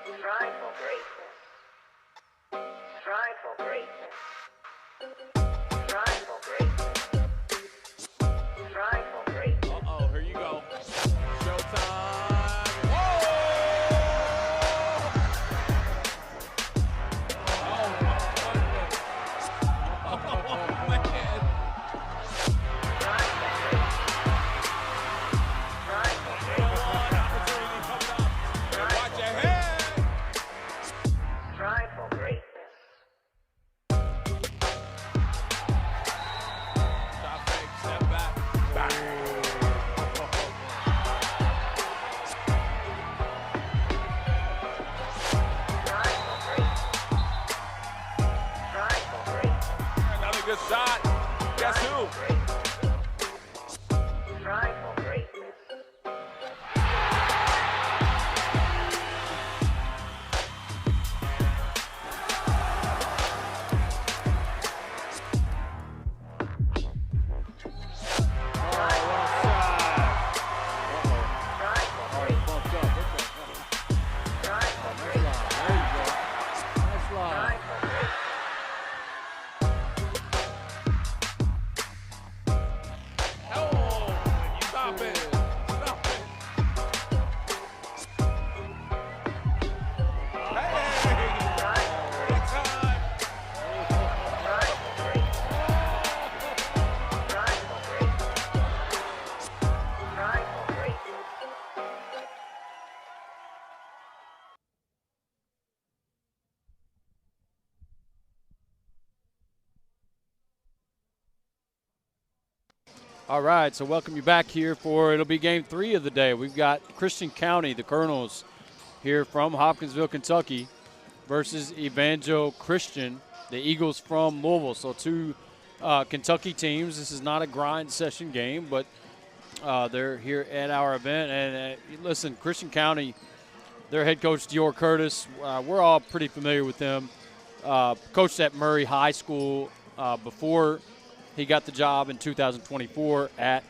Strive for greatness. Strive for greatness. Strive for greatness. Strive for greatness. Uh-oh, here you go. Showtime. Whoa! Oh, my goodness. Oh, man. Strive for greatness. Strive for greatness. Opportunity coming up. Watch your head. Strive for greatness. Shot fake, step back. Bang. Strive for greatness. Strive for greatness. Another good shot. Guess who? Strive for greatness. Strive for greatness. Strive for greatness. Strive for greatness. Oh, stop it. Stop it. Hey, Strive for big greatness. time. Strive for greatness. Strive for greatness. Strive for greatness. All right, so welcome you back here for, it'll be game 3 of the day. We've got Christian County, the Colonels, here from Hopkinsville, Kentucky, versus Evangel Christian, the Eagles from Louisville. So two Kentucky teams. This is not a grind session game, but they're here at our event. And listen, Christian County, their head coach, Dior Curtis, we're all pretty familiar with him. Coached at Murray High School before he got the job in 2024 at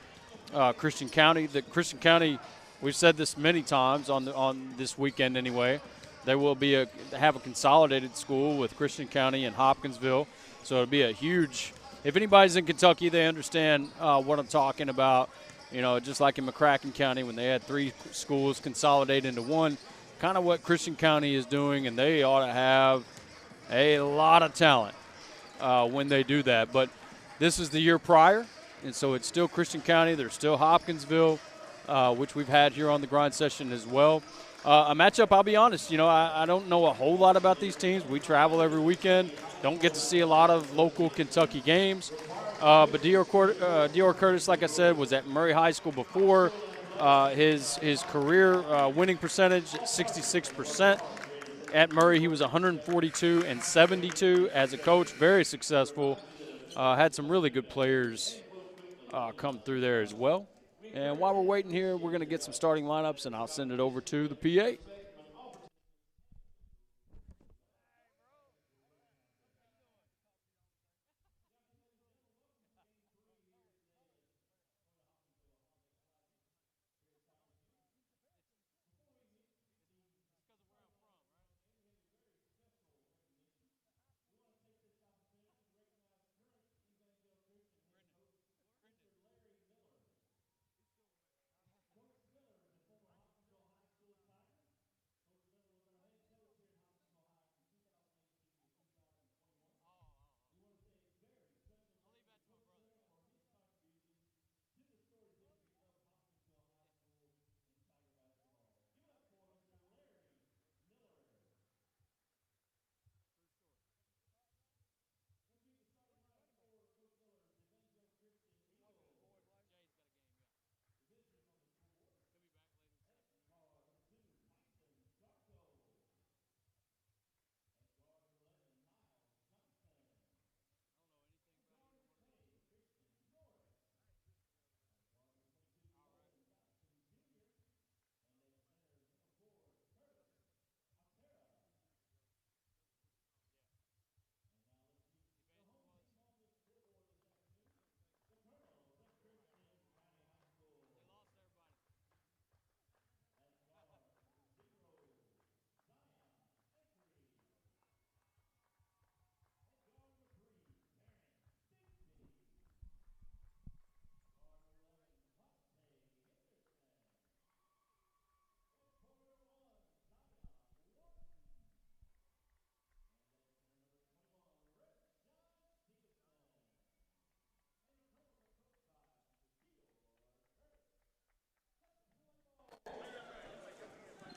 Christian County. The Christian County, we've said this many times on this weekend anyway. They will be have a consolidated school with Christian County and Hopkinsville, so it'll be a huge. If anybody's in Kentucky, they understand what I'm talking about. You know, just like in McCracken County when they had 3 schools consolidated into one, kind of what Christian County is doing, and they ought to have a lot of talent when they do that. But this is the year prior, and so it's still Christian County. There's still Hopkinsville, which we've had here on the grind session as well. A matchup, I'll be honest, you know, I don't know a whole lot about these teams. We travel every weekend, don't get to see a lot of local Kentucky games. But Dior Curtis, like I said, was at Murray High School before. His career winning percentage, 66%. At Murray, he was 142 and 72 as a coach, very successful. Had some really good players come through there as well. And while we're waiting here, we're going to get some starting lineups, and I'll send it over to the PA.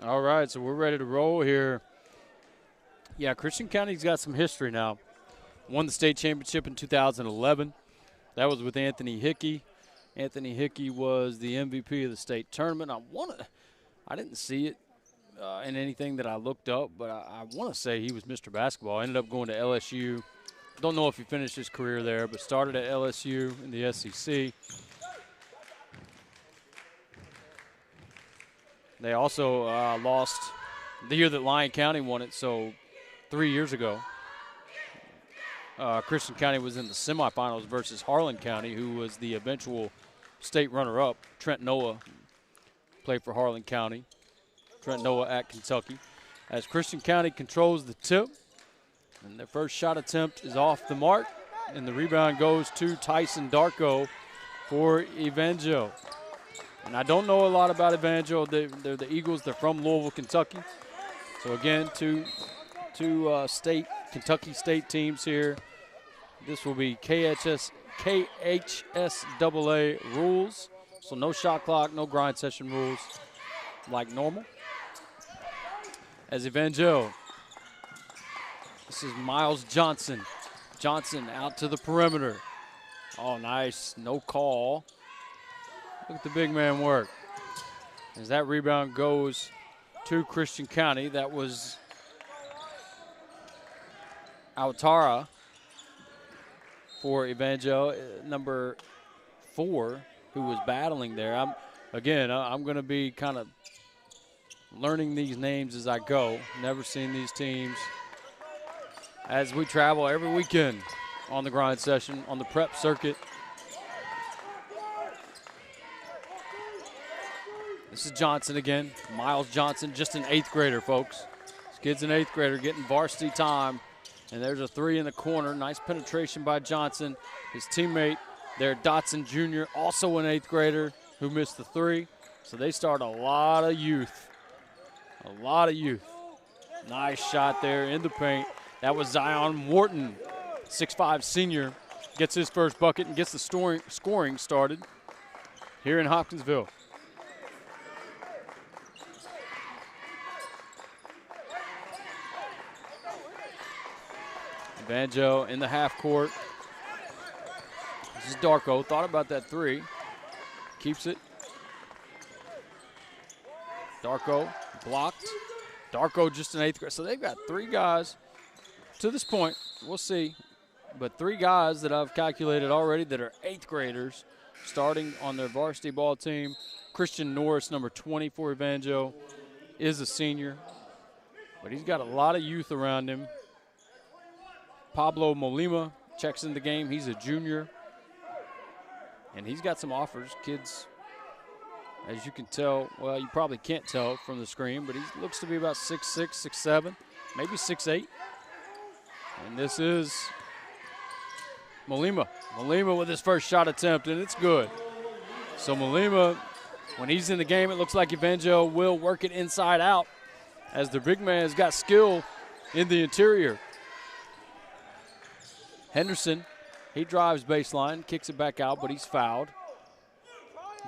All right, so we're ready to roll here. Yeah, Christian County's got some history now. Won the state championship in 2011. That was with Anthony Hickey. Anthony Hickey was the MVP of the state tournament. I didn't see it in anything that I looked up, but I want to say he was Mr. Basketball. Ended up going to LSU. Don't know if he finished his career there, but started at LSU in the SEC. They also lost the year that Lyon County won it, so 3 years ago. Christian County was in the semifinals versus Harlan County, who was the eventual state runner-up. Trent Noah played for Harlan County. Trent Noah at Kentucky. As Christian County controls the tip, and their first shot attempt is off the mark, and the rebound goes to Tyson Darko for Evangel. And I don't know a lot about Evangel. They're the Eagles. They're from Louisville, Kentucky. So again, two Kentucky State teams here. This will be KHSAA rules. So no shot clock, no grind session rules like normal. As Evangel, this is Miles Johnson. Johnson out to the perimeter. Oh, nice. No call. Look at the big man work. As that rebound goes to Christian County, that was Autara for Evangel, number 4, who was battling there. I'm going to be kind of learning these names as I go. Never seen these teams. As we travel every weekend on the grind session, on the prep circuit. This is Johnson again. Miles Johnson, just an 8th grader, folks. This kid's an 8th grader getting varsity time. And there's a 3 in the corner. Nice penetration by Johnson. His teammate there, Dotson Jr., also an 8th grader who missed the 3. So they start a lot of youth. A lot of youth. Nice shot there in the paint. That was Zion Wharton, 6'5" senior. Gets his first bucket and gets the scoring started here in Hopkinsville. Evangel in the half court. This is Darko. Thought about that 3. Keeps it. Darko blocked. Darko just an 8th grade. So they've got 3 guys to this point. We'll see. But 3 guys that I've calculated already that are 8th graders starting on their varsity ball team. Christian Norris, number 20 for Evangel, is a senior. But he's got a lot of youth around him. Pablo Molima checks in the game. He's a junior. And he's got some offers. Kids, as you can tell, well, you probably can't tell from the screen, but he looks to be about 6'6", 6'7", maybe 6'8". And this is Molima. Molima with his first shot attempt, and it's good. So Molima, when he's in the game, it looks like Evangel will work it inside out as the big man has got skill in the interior. Henderson, he drives baseline, kicks it back out, but he's fouled.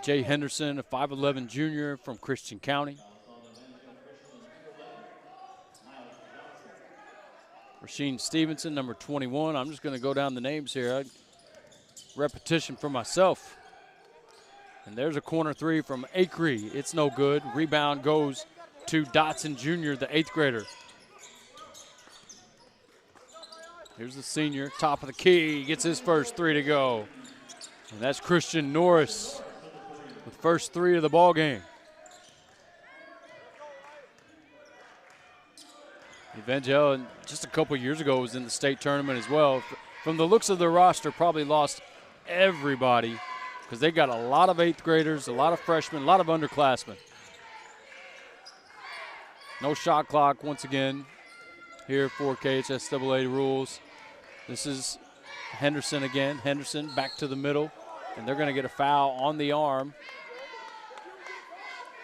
Jay Henderson, a 5'11" junior from Christian County. Rasheen Stevenson, number 21. I'm just going to go down the names here. Repetition for myself. And there's a corner 3 from Acree. It's no good. Rebound goes to Dotson Jr., the 8th grader. Here's the senior, top of the key, gets his first 3 to go. And that's Christian Norris with first 3 of the ball game. Evangel, just a couple years ago, was in the state tournament as well. From the looks of their roster, probably lost everybody because they got a lot of 8th graders, a lot of freshmen, a lot of underclassmen. No shot clock once again here for KHSAA rules. This is Henderson again. Henderson back to the middle, and they're going to get a foul on the arm.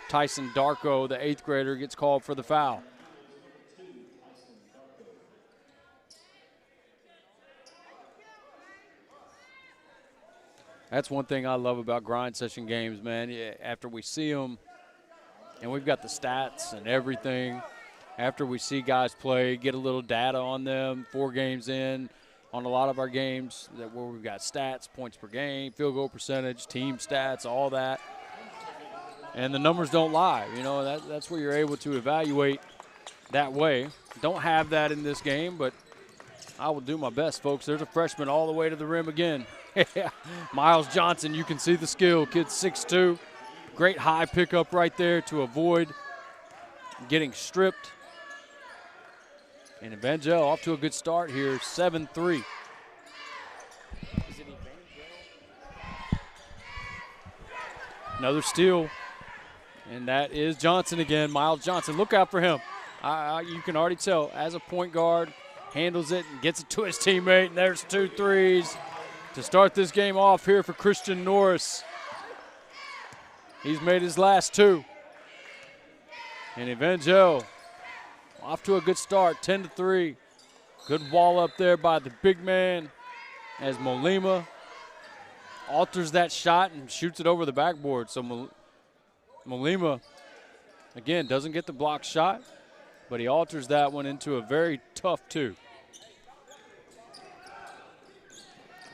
Tyson Darko, the 8th grader, gets called for the foul. That's one thing I love about grind session games, man. After we see them and we've got the stats and everything. After we see guys play, get a little data on them, 4 games in, on a lot of our games where we've got stats, points per game, field goal percentage, team stats, all that. And the numbers don't lie. You know, that's where you're able to evaluate that way. Don't have that in this game, but I will do my best, folks. There's a freshman all the way to the rim again. Miles Johnson, you can see the skill. Kid's 6'2". Great high pickup right there to avoid getting stripped. And Evangel off to a good start here, 7-3. Another steal, and that is Johnson again, Miles Johnson. Look out for him. You can already tell, as a point guard, handles it and gets it to his teammate, and there's 2 threes to start this game off here for Christian Norris. He's made his last 2. And Evangel off to a good start, 10-3. Good wall up there by the big man as Molima alters that shot and shoots it over the backboard. So Molima, again, doesn't get the block shot, but he alters that one into a very tough 2.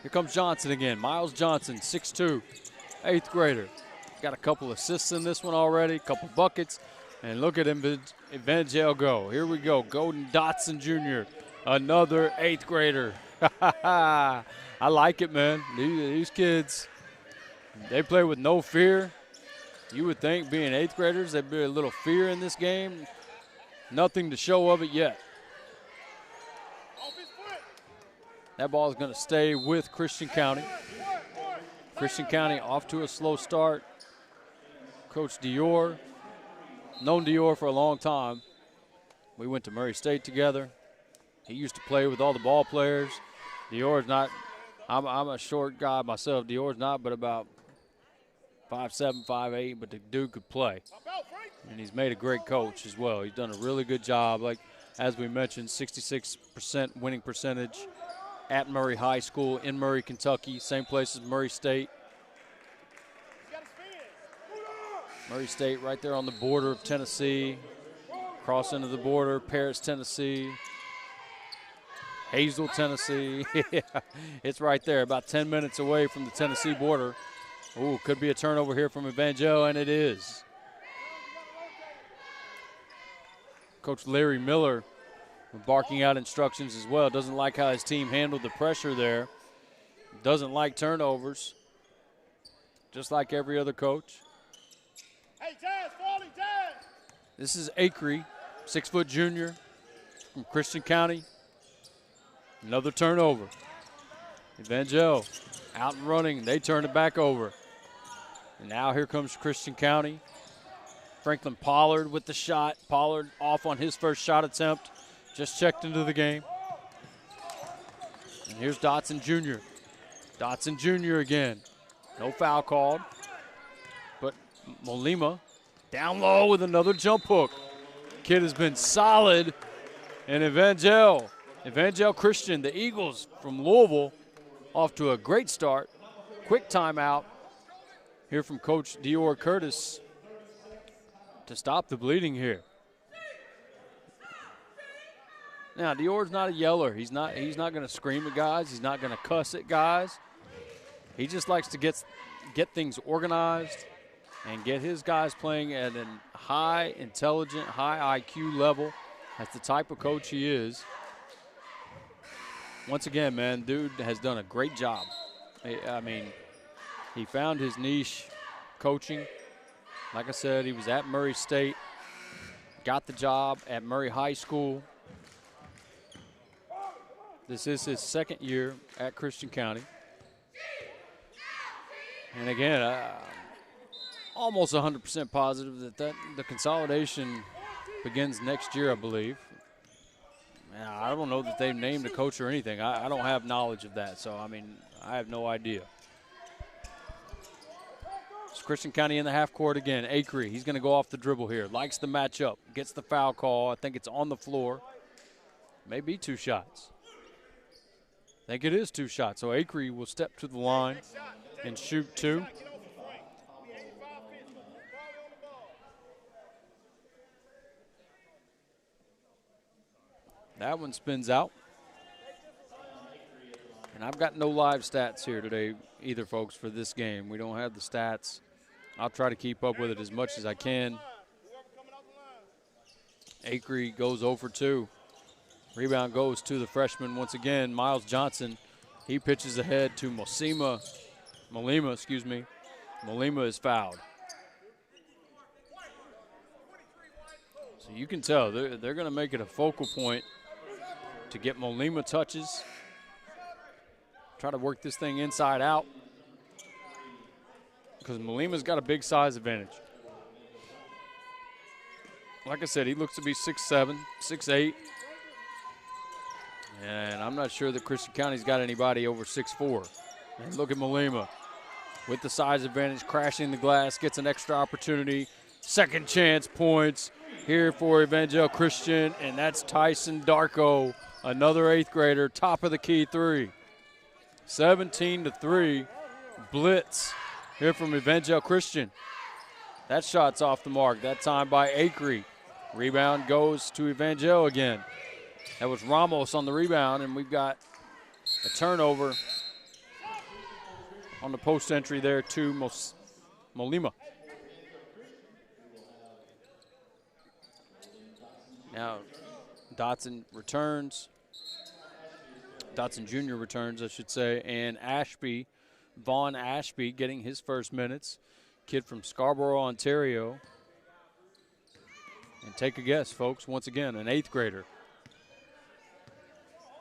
Here comes Johnson again. Miles Johnson, 6'2", 8th grader. Got a couple assists in this one already, a couple buckets. And look at Evangel go. Here we go. Golden Dotson Jr., another 8th grader. I like it, man. These kids, they play with no fear. You would think being 8th graders, there'd be a little fear in this game. Nothing to show of it yet. That ball is going to stay with Christian County. Christian County off to a slow start. Coach Dior, known Dior for a long time. We went to Murray State together. He used to play with all the ball players. Dior's not, I'm a short guy myself. Dior's not but about 5'7", 5'8", but the dude could play. And he's made a great coach as well. He's done a really good job. Like, as we mentioned, 66% winning percentage at Murray High School in Murray, Kentucky. Same place as Murray State. Murray State right there on the border of Tennessee. Cross into the border, Paris, Tennessee. Hazel, Tennessee. It's right there, about 10 minutes away from the Tennessee border. Ooh, could be a turnover here from Evangel, and it is. Coach Larry Miller barking out instructions as well. Doesn't like how his team handled the pressure there. Doesn't like turnovers, just like every other coach. Hey, Jazz, falling, Jazz. This is Acree, 6-foot junior from Christian County. Another turnover. Evangel out and running. They turn it back over. And now here comes Christian County. Franklin Pollard with the shot. Pollard off on his first shot attempt. Just checked into the game. And here's Dotson Jr. Dotson Jr. again. No foul called. But Molima down low with another jump hook. Kid has been solid. And Evangel Christian, the Eagles from Louisville, off to a great start. Quick timeout here from Coach Dior Curtis to stop the bleeding here. Now, Dior's not a yeller. He's not going to scream at guys. He's not going to cuss at guys. He just likes to get things organized and get his guys playing at a high intelligent, high IQ level. That's the type of coach he is. Once again, man, dude has done a great job. I mean, he found his niche coaching. Like I said, he was at Murray State, got the job at Murray High School. This is his second year at Christian County. And again, almost 100% positive that the consolidation begins next year, I believe. I don't know that they've named a coach or anything. I don't have knowledge of that, so, I mean, I have no idea. It's Christian County in the half court again. Acree, he's going to go off the dribble here. Likes the matchup, gets the foul call. I think it's on the floor. Maybe 2 shots. I think it is 2 shots. So Acree will step to the line and shoot 2. That one spins out. And I've got no live stats here today either, folks, for this game. We don't have the stats. I'll try to keep up with it as much as I can. Acree goes 0 for 2. Rebound goes to the freshman once again, Miles Johnson. He pitches ahead to Molima, excuse me. Molima is fouled. So you can tell they're going to make it a focal point to get Molima touches. Try to work this thing inside out because Molima's got a big size advantage. Like I said, he looks to be 6'7", 6'8". And I'm not sure that Christian County's got anybody over 6'4". And look at Molima with the size advantage, crashing the glass, gets an extra opportunity. Second chance points here for Evangel Christian, and that's Tyson Darko, another 8th grader, top of the key 3. 17-3 blitz here from Evangel Christian. That shot's off the mark, that time by Acree. Rebound goes to Evangel again. That was Ramos on the rebound, and we've got a turnover on the post entry there to Molima. Now Dotson returns. Dotson Jr. returns, I should say, and Ashby, Vaughn Ashby, getting his first minutes. Kid from Scarborough, Ontario. And take a guess, folks, once again, an 8th grader.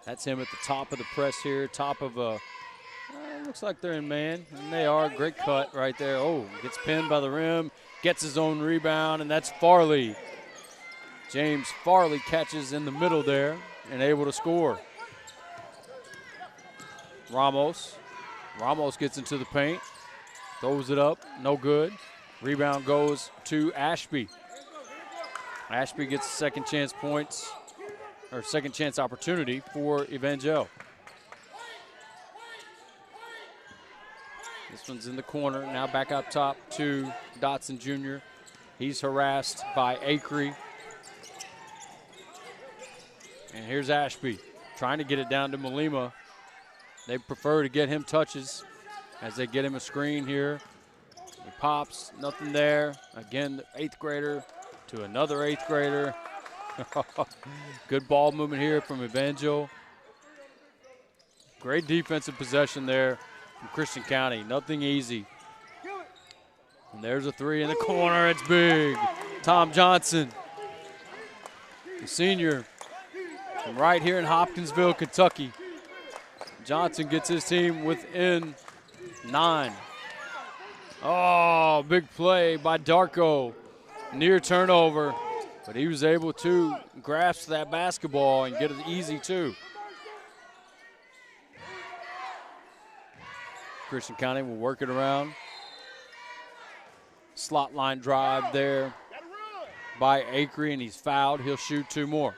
That's him at the top of the press here, top of a, looks like they're in man, and they are. Great cut right there. Oh, gets pinned by the rim, gets his own rebound, and that's Farley. James Farley catches in the middle there and able to score. Ramos gets into the paint, throws it up, no good. Rebound goes to Ashby. Ashby gets second chance points, or second chance opportunity for Evangel. This one's in the corner, now back up top to Dotson Jr. He's harassed by Acree. And here's Ashby trying to get it down to Molima. They prefer to get him touches as they get him a screen here. He pops, nothing there. Again, the 8th grader to another 8th grader. Good ball movement here from Evangel. Great defensive possession there from Christian County. Nothing easy. And there's a 3 in the corner. It's big. Tom Johnson, the senior from right here in Hopkinsville, Kentucky. Johnson gets his team within 9. Oh, big play by Darko. Near turnover, but he was able to grasp that basketball and get it easy too. Christian County will work it around. Slot line drive there by Acree, and he's fouled. He'll shoot 2 more.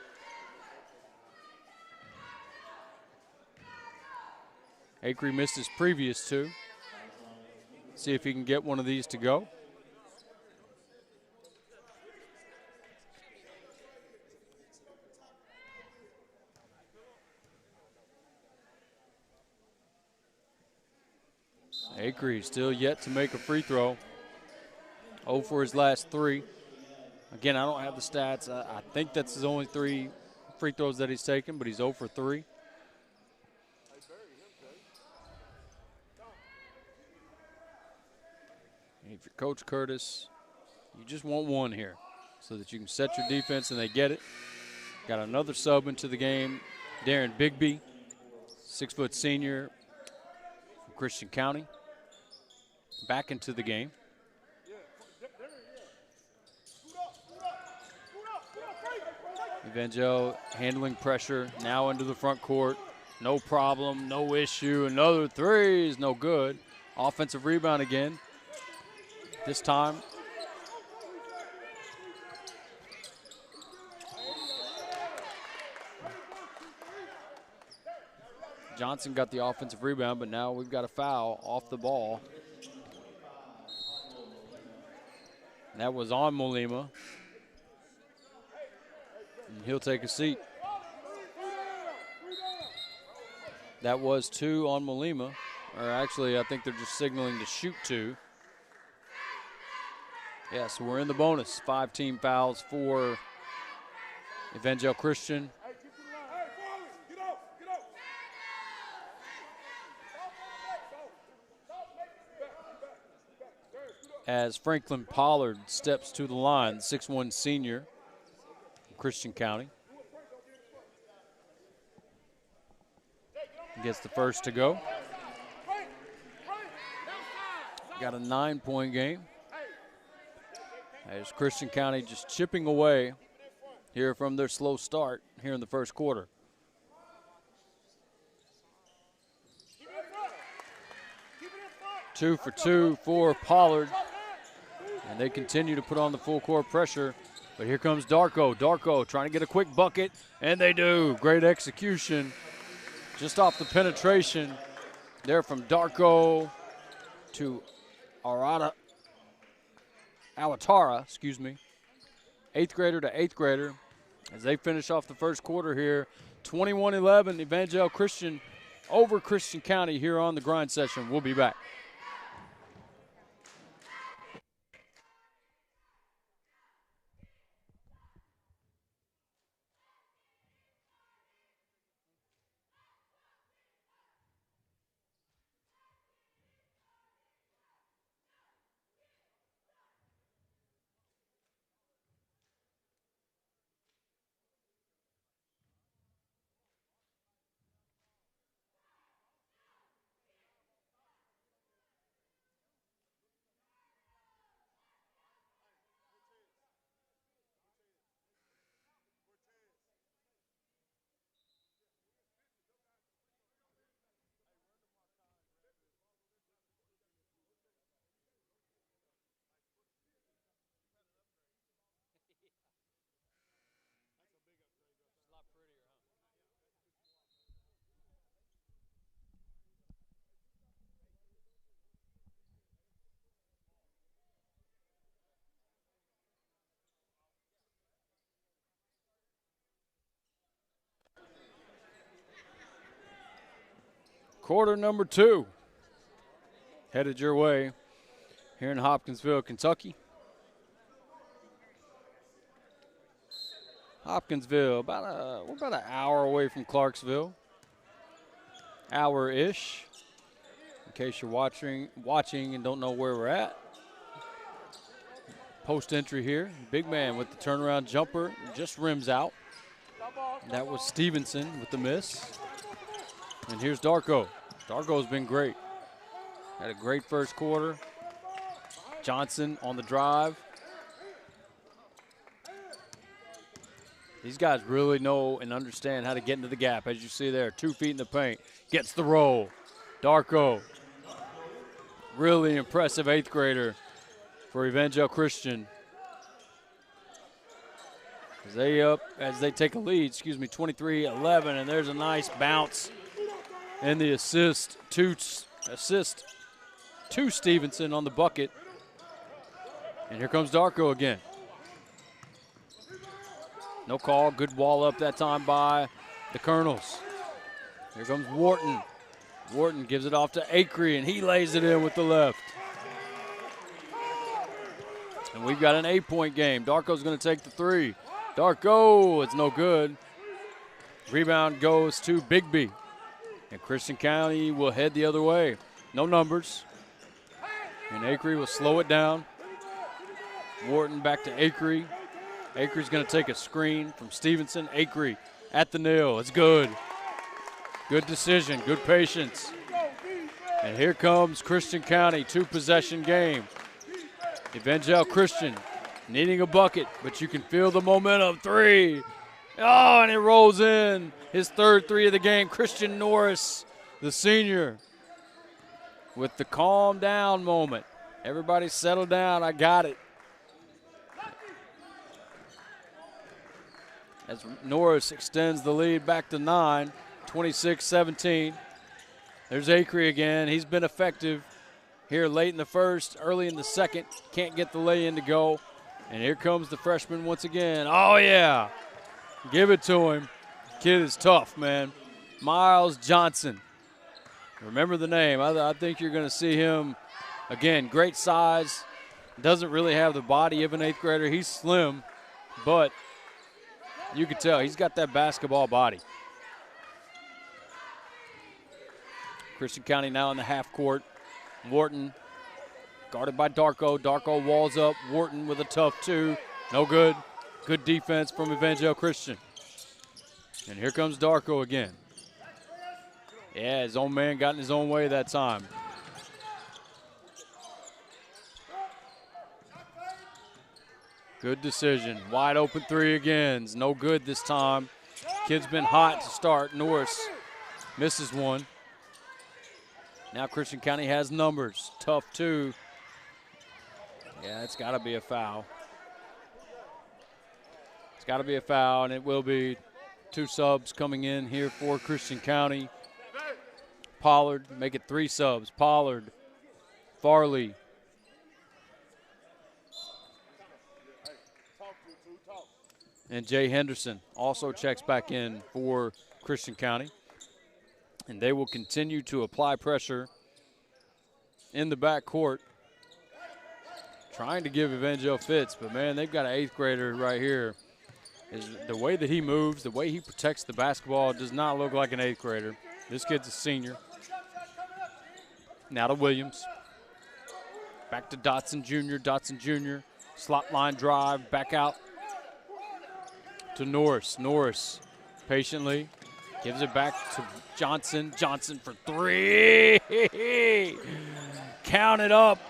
Acree missed his previous 2. See if he can get one of these to go. Acree still yet to make a free throw. 0 for his last 3. Again, I don't have the stats. I think that's his only 3 free throws that he's taken, but he's 0 for 3. And if you're Coach Curtis, you just want 1 here so that you can set your defense and they get it. Got another sub into the game, Darren Bigby, 6-foot senior from Christian County, back into the game. Evangel handling pressure, now into the front court. No problem, no issue. Another 3 is no good. Offensive rebound again. This time, Johnson got the offensive rebound, but now we've got a foul off the ball. That was on Molima. And he'll take a seat. That was 2 on Malima. Or actually, I think they're just signaling to shoot 2. Yeah, so we're in the bonus. 5 team fouls for Evangel Christian. As Franklin Pollard steps to the line, 6'1" senior from Christian County. Gets the first to go. Got a 9-point game. As Christian County just chipping away here from their slow start here in the first quarter. Two for 2 for Pollard. And they continue to put on the full court pressure. But here comes Darko. Darko trying to get a quick bucket, and they do. Great execution. Just off the penetration there from Darko to Awatara, excuse me. 8th grader to 8th grader as they finish off the first quarter here. 21-11, Evangel Christian over Christian County here on the grind session. We'll be back. Quarter number 2 headed your way here in Hopkinsville, Kentucky. Hopkinsville, we're about an hour away from Clarksville. Hour-ish, in case you're watching and don't know where we're at. Post entry here, big man with the turnaround jumper, just rims out. That was Stevenson with the miss. And here's Darko. Darko's been great. Had a great first quarter. Johnson on the drive. These guys really know and understand how to get into the gap. As you see there, 2 feet in the paint. Gets the roll. Darko. Really impressive 8th grader for Evangel Christian. As they take a lead, 23-11, and there's a nice bounce. And the assist to Stevenson on the bucket. And here comes Darko again. No call, good wall up that time by the Colonels. Here comes Wharton. Wharton gives it off to Acree, and he lays it in with the left. And we've got an 8-point game. Darko's going to take the 3. Darko, it's no good. Rebound goes to Bigby. And Christian County will head the other way. No numbers. And Acree will slow it down. Wharton back to Acree. Acree's going to take a screen from Stevenson. Acree at the nail. It's good. Good decision. Good patience. And here comes Christian County. 2-possession game. Evangel Christian needing a bucket, but you can feel the momentum. 3. Oh, and it rolls in. His 3rd 3 of the game. Christian Norris, the senior, with the calm down moment. Everybody settle down. I got it. As Norris extends the lead back to 9, 26-17. There's Acree again. He's been effective here late in the first, early in the second. Can't get the lay-in to go. And here comes the freshman once again. Oh, yeah. Give it to him. Kid is tough, man. Miles Johnson, Remember the name. I think you're going to see him, again, great size. Doesn't really have the body of an 8th grader. He's slim, but you can tell he's got that basketball body. Christian County now in the half court. Wharton guarded by Darko. Darko walls up. Wharton with a tough 2. No good. Good defense from Evangel Christian. And here comes Darko again. Yeah, his own man got in his own way that time. Good decision. Wide open 3 again. No good this time. Kid's been hot to start. Norris misses one. Now Christian County has numbers. Tough 2. Yeah, it's got to be a foul. It's got to be a foul, and it will be. 2 subs coming in here for Christian County. Pollard, make it 3 subs. Pollard, Farley. And Jay Henderson also checks back in for Christian County. And they will continue to apply pressure in the backcourt, trying to give Evangel fits. But, man, they've got an 8th grader right here. The way that he moves, the way he protects the basketball does not look like an 8th grader. This kid's a senior. Now to Williams. Back to Dotson Jr. Dotson Jr. Slot line drive. Back out to Norris. Norris patiently gives it back to Johnson. Johnson for 3. Count it up.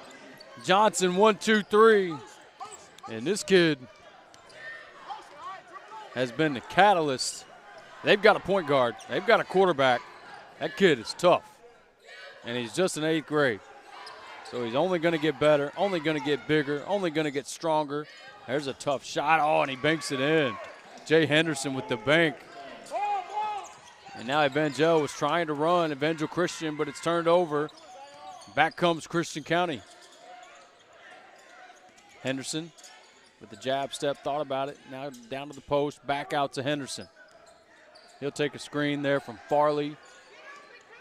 Johnson, 1, 2, 3. And this kid has been the catalyst. They've got a point guard. They've got a quarterback. That kid is tough. And he's just in 8th grade. So he's only going to get better, only going to get bigger, only going to get stronger. There's a tough shot. Oh, and he banks it in. Jay Henderson with the bank. And now Evangel was trying to run Evangel Christian, but it's turned over. Back comes Christian County. Henderson with the jab step, thought about it. Now down to the post, back out to Henderson. He'll take a screen there from Farley.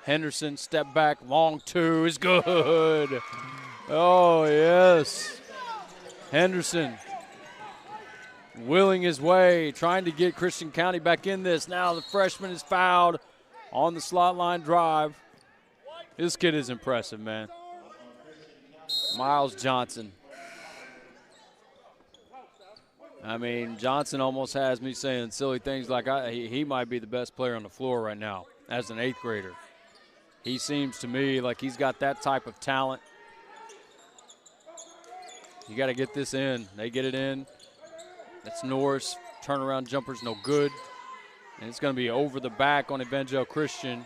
Henderson, step back, long 2 is good. Oh, yes. Henderson willing his way, trying to get Christian County back in this. Now the freshman is fouled on the slot line drive. This kid is impressive, man. Miles Johnson. I mean, Johnson almost has me saying silly things like he might be the best player on the floor right now as an 8th grader. He seems to me like he's got that type of talent. You got to get this in. They get it in. That's Norris. Turnaround jumper's no good. And it's going to be over the back on Evangel Christian.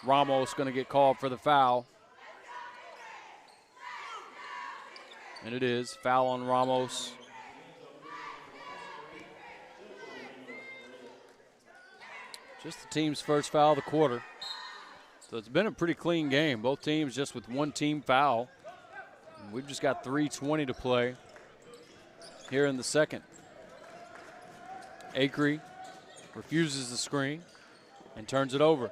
Ramos going to get called for the foul. And it is. Foul on Ramos. Just the team's first foul of the quarter. So it's been a pretty clean game. Both teams just with 1 team foul. And we've just got 3:20 to play here in the second. Acree refuses the screen and turns it over.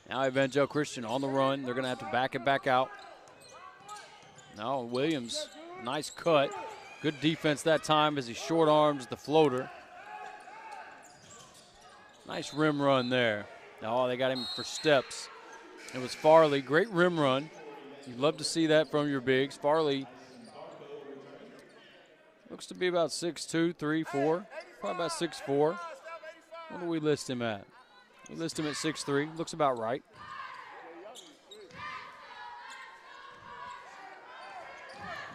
Now Evangel Christian on the run. They're going to have to back it back out. Now Williams, nice cut. Good defense that time as he short arms the floater. Nice rim run there. Oh, they got him for steps. It was Farley. Great rim run. You'd love to see that from your bigs. Farley looks to be about 6'2", 3'4", probably about 6'4". What do we list him at? We list him at 6'3". Looks about right.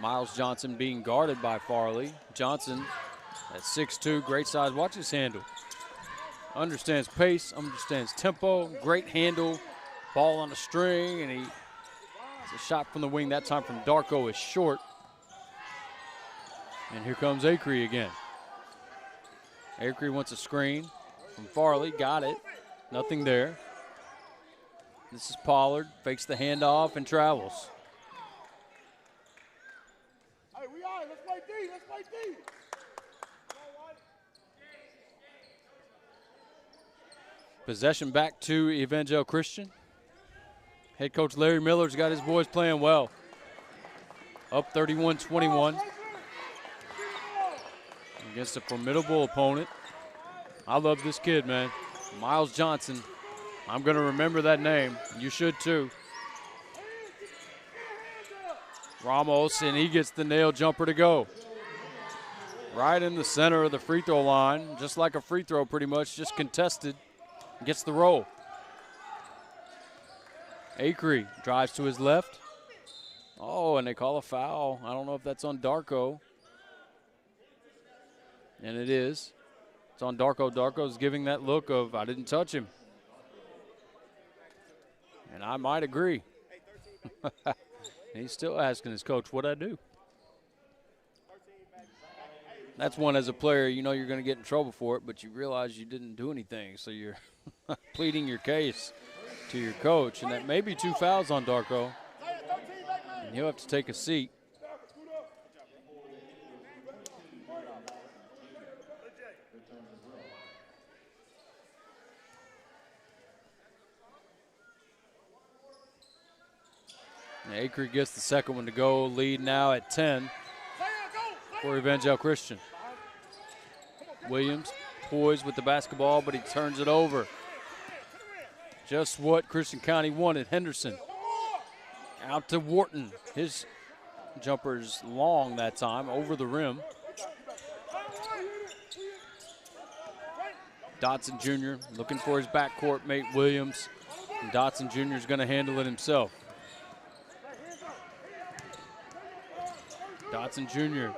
Miles Johnson being guarded by Farley. Johnson at 6'2", great size. Watch his handle. Understands pace, understands tempo, great handle, ball on the string, and it's a shot from the wing. That time from Darko is short. And here comes Acree again. Acree wants a screen from Farley, got it. Nothing there. This is Pollard, fakes the handoff and travels. Hey, we are. Let's play D. Let's play D. Possession back to Evangel Christian. Head coach Larry Miller's got his boys playing well. Up 31-21 against a formidable opponent. I love this kid, man. Miles Johnson. I'm going to remember that name. You should too. Ramos, and he gets the nail jumper to go. Right in the center of the free throw line, just like a free throw pretty much, just contested. Gets the roll. Acree drives to his left. Oh, and they call a foul. I don't know if that's on Darko. And it is. It's on Darko. Darko's giving that look of, I didn't touch him. And I might agree. He's still asking his coach, what'd I do? That's one as a player, you know you're going to get in trouble for it, but you realize you didn't do anything. So you're pleading your case to your coach. And that may be 2 fouls on Darko. And he'll have to take a seat. Acree gets the second one to go. Lead now at 10 for Evangel Christian. Williams poised with the basketball, but he turns it over. Just what Christian County wanted. Henderson out to Wharton. His jumper's long that time, over the rim. Dotson Jr. looking for his backcourt mate, Williams. And Dotson Jr. is going to handle it himself. Dotson Jr.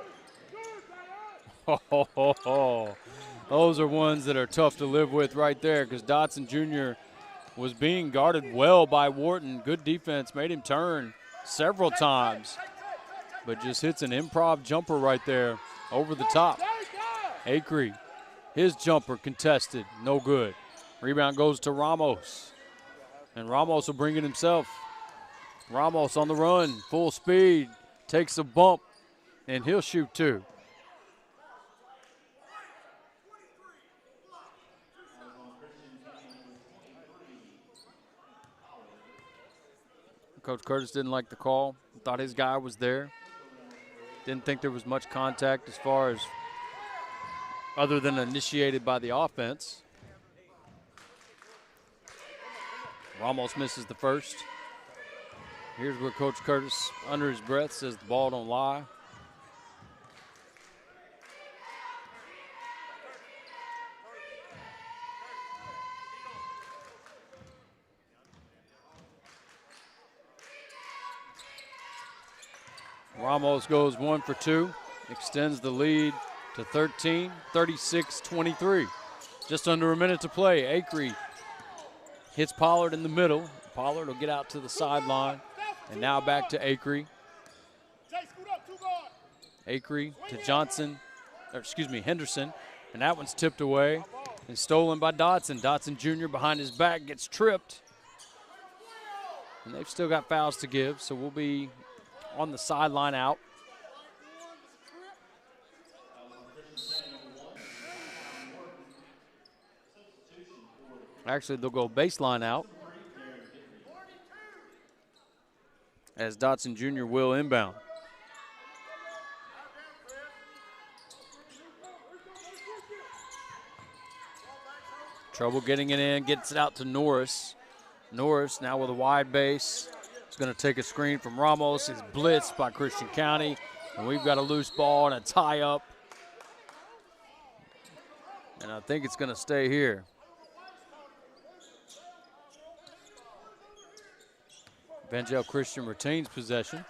Those are ones that are tough to live with right there, because Dotson Jr. was being guarded well by Wharton. Good defense, made him turn several times, but just hits an improv jumper right there over the top. Acree, his jumper contested, no good. Rebound goes to Ramos, and Ramos will bring it himself. Ramos on the run, full speed, takes a bump, and he'll shoot 2. Coach Curtis didn't like the call. Thought his guy was there. Didn't think there was much contact as far as other than initiated by the offense. Ramos misses the first. Here's where Coach Curtis, under his breath, says the ball don't lie. Ramos goes 1 for 2, extends the lead to 13, 36-23. Just under a minute to play. Acree hits Pollard in the middle. Pollard will get out to the sideline. And now back to Acree. Acree to Henderson. And that one's tipped away and stolen by Dotson. Dotson Jr. behind his back gets tripped. And they've still got fouls to give, so we'll be on the sideline out. Actually, they'll go baseline out, as Dotson Jr. will inbound. Trouble getting it in, gets it out to Norris. Norris now with a wide base. He's going to take a screen from Ramos. It's blitzed by Christian County. And we've got a loose ball and a tie-up. And I think it's going to stay here. Evangel Christian retains possession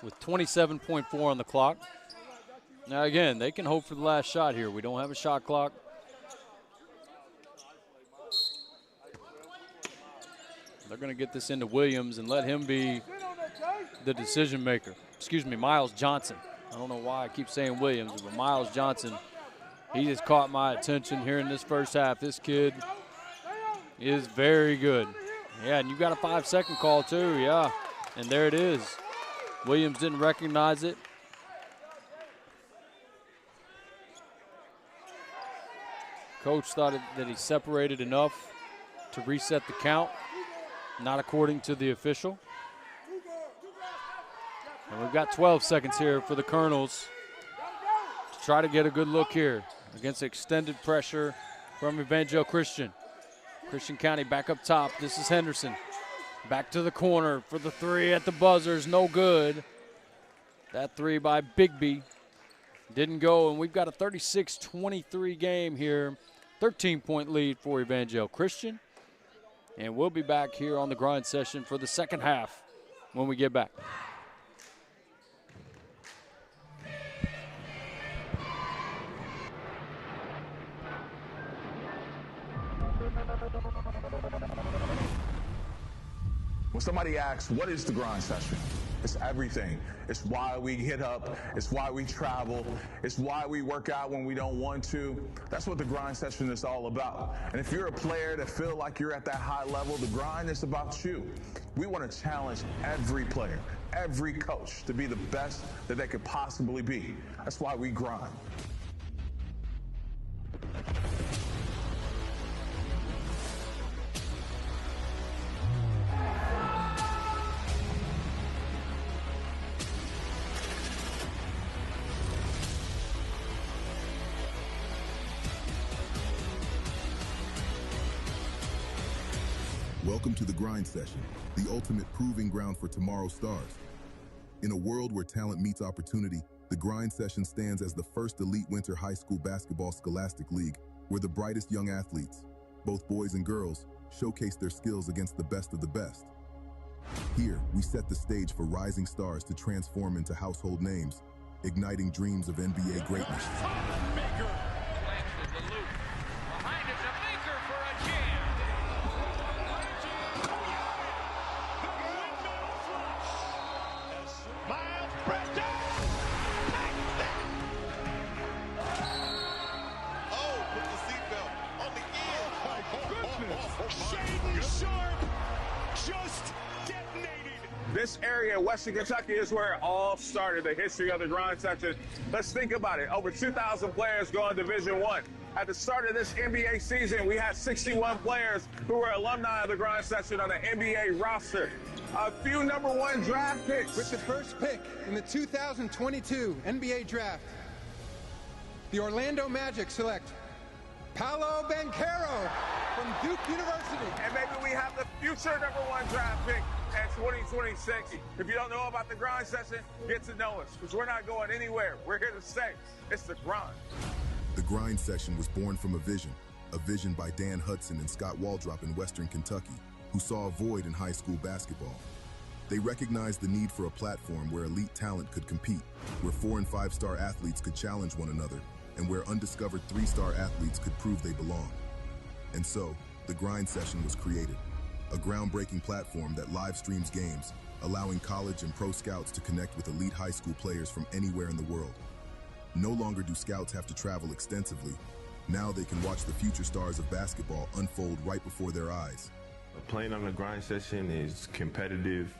with 27.4 on the clock. Now again, they can hope for the last shot here. We don't have a shot clock. They're going to get this into Williams and let him be the decision maker. Excuse me, Miles Johnson. I don't know why I keep saying Williams, but Miles Johnson, he has caught my attention here in this first half. This kid is very good. Yeah, and you got a 5-second call too, yeah. And there it is. Williams didn't recognize it. Coach thought that he separated enough to reset the count, not according to the official. And we've got 12 seconds here for the Colonels to try to get a good look here against extended pressure from Evangel Christian. Christian County back up top. This is Henderson. Back to the corner for the three at the buzzers. No good. That three by Bigby didn't go, and we've got a 36-23 game here. 13-point lead for Evangel Christian. And we'll be back here on the grind session for the second half when we get back. When somebody asks, what is the grind session? It's everything. It's why we get up. It's why we travel. It's why we work out when we don't want to. That's what the grind session is all about. And if you're a player that feel like you're at that high level, the grind is about you. We want to challenge every player, every coach to be the best that they could possibly be. That's why we grind. Welcome to the grind session, the ultimate proving ground for tomorrow's stars. In a world where talent meets opportunity, the grind session stands as the first elite winter high school basketball scholastic league where the brightest young athletes, both boys and girls, showcase their skills against the best of the best. Here, we set the stage for rising stars to transform into household names, igniting dreams of NBA greatness. This area in Western Kentucky is where it all started, the history of the grind session. Let's think about it. Over 2,000 players go in Division I. At the start of this NBA season, we had 61 players who were alumni of the grind session on the NBA roster. A few #1 draft picks. With the first pick in the 2022 NBA draft, the Orlando Magic select Paolo Banchero from Duke University. And maybe we have the future #1 draft pick at 2026. If you don't know about the grind session, get to know us, because we're not going anywhere. We're here to stay. It's the grind. The grind session was born from a vision by Dan Hudson and Scott Waldrop in Western Kentucky, who saw a void in high school basketball. They recognized the need for a platform where elite talent could compete, where 4- and 5-star athletes could challenge one another, and where undiscovered 3-star athletes could prove they belong. And so, the grind session was created, a groundbreaking platform that live streams games, allowing college and pro scouts to connect with elite high school players from anywhere in the world. No longer do scouts have to travel extensively. Now they can watch the future stars of basketball unfold right before their eyes. Playing on the grind session is competitive.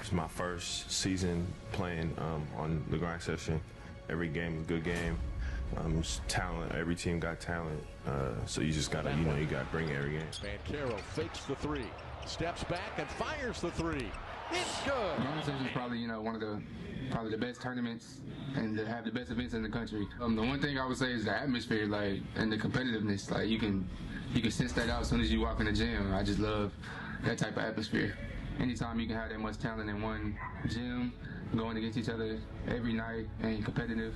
It's my first season playing on the grind session. Every game is a good game. It's talent. Every team got talent. So you just gotta, you gotta bring every game. Banchero fakes the three, steps back and fires the three. It's good. Grind session is probably, one of the best tournaments and to have the best events in the country. The one thing I would say is the atmosphere, and the competitiveness. You can sense that out as soon as you walk in the gym. I just love that type of atmosphere. Anytime you can have that much talent in one gym, going against each other every night and competitive,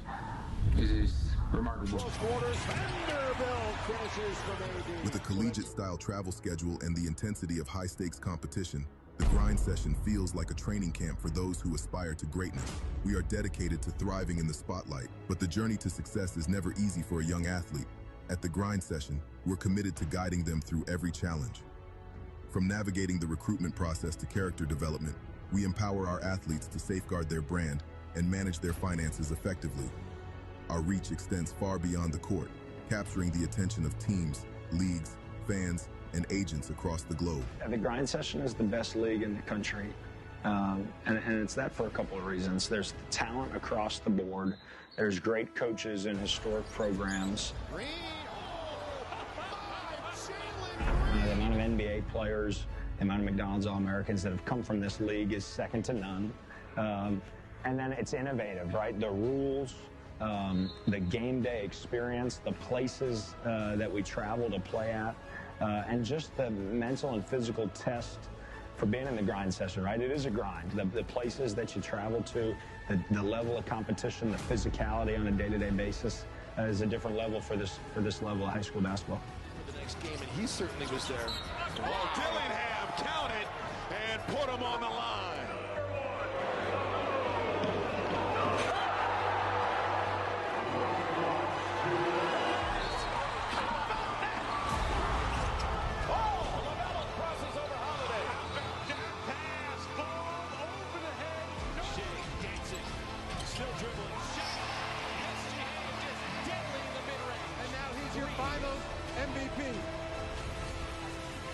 is just remarkable. With a collegiate-style travel schedule and the intensity of high-stakes competition, the grind session feels like a training camp for those who aspire to greatness. We are dedicated to thriving in the spotlight, but the journey to success is never easy for a young athlete. At the grind session, we're committed to guiding them through every challenge. From navigating the recruitment process to character development, we empower our athletes to safeguard their brand and manage their finances effectively. Our reach extends far beyond the court, capturing the attention of teams, leagues, fans, and agents across the globe. The grind session is the best league in the country, and it's that for a couple of reasons. There's talent across the board. There's great coaches and historic programs. The amount of NBA players, the amount of McDonald's All-Americans that have come from this league is second to none. And then it's innovative, right? The rules, the game day experience, the places that we travel to play at, and just the mental and physical test for being in the grind session, right? It is a grind. The places that you travel to, the level of competition, the physicality on a day-to-day basis is a different level for this level of high school basketball. For the next game, and he certainly was there. Oh, Dillingham counted and put him on the line. MVP.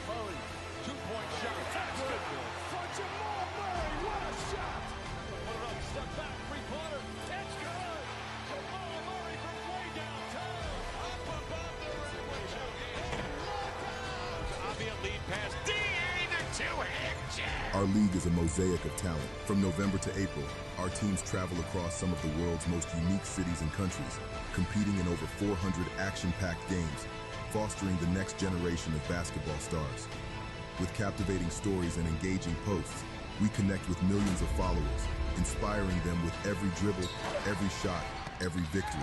Murray, 2-point shot. That's good for Jamal Murray. What a shot. Put it up, step back, three-pointer. That's good. Jamal Murray from way downtown. Up above the rim. Avia lead pass. D.A. the two-hand jab. Our league is a mosaic of talent. From November to April, our teams travel across some of the world's most unique cities and countries, competing in over 400 action-packed games, fostering the next generation of basketball stars. With captivating stories and engaging posts, we connect with millions of followers, inspiring them with every dribble, every shot, every victory.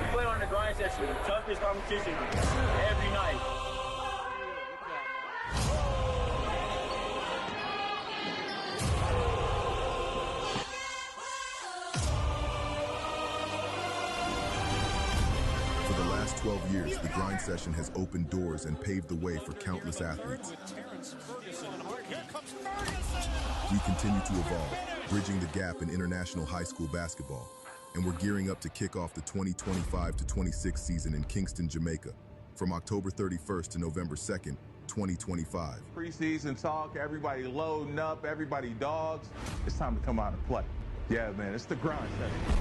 We play on the grind session, toughest competition every night. For the last 12 years, the grind session has opened doors and paved the way for countless athletes. We continue to evolve, bridging the gap in international high school basketball, and we're gearing up to kick off the 2025-26 season in Kingston, Jamaica, from October 31st to November 2nd, 2025. Preseason talk, everybody loading up, everybody dogs. It's time to come out and play. Yeah, man, it's the grind session.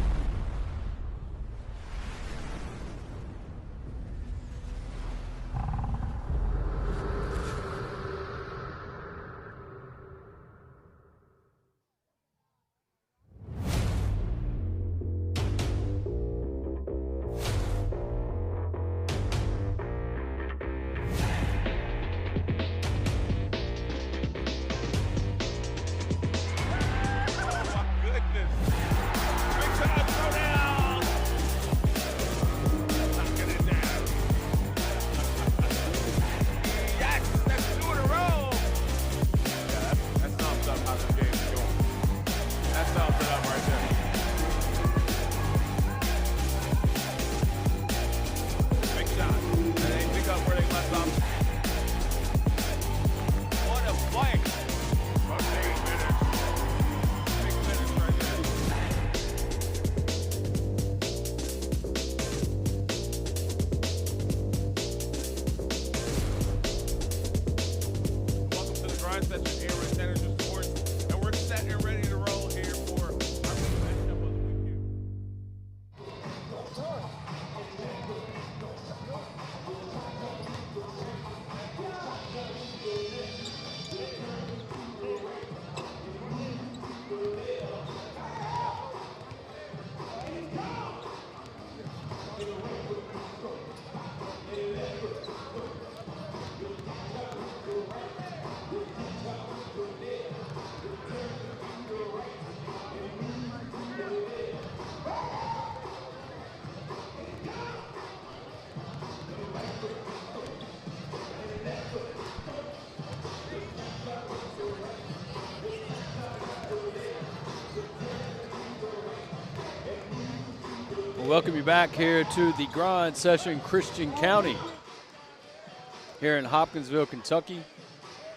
Welcome you back here to the grind session, Christian County, here in Hopkinsville, Kentucky,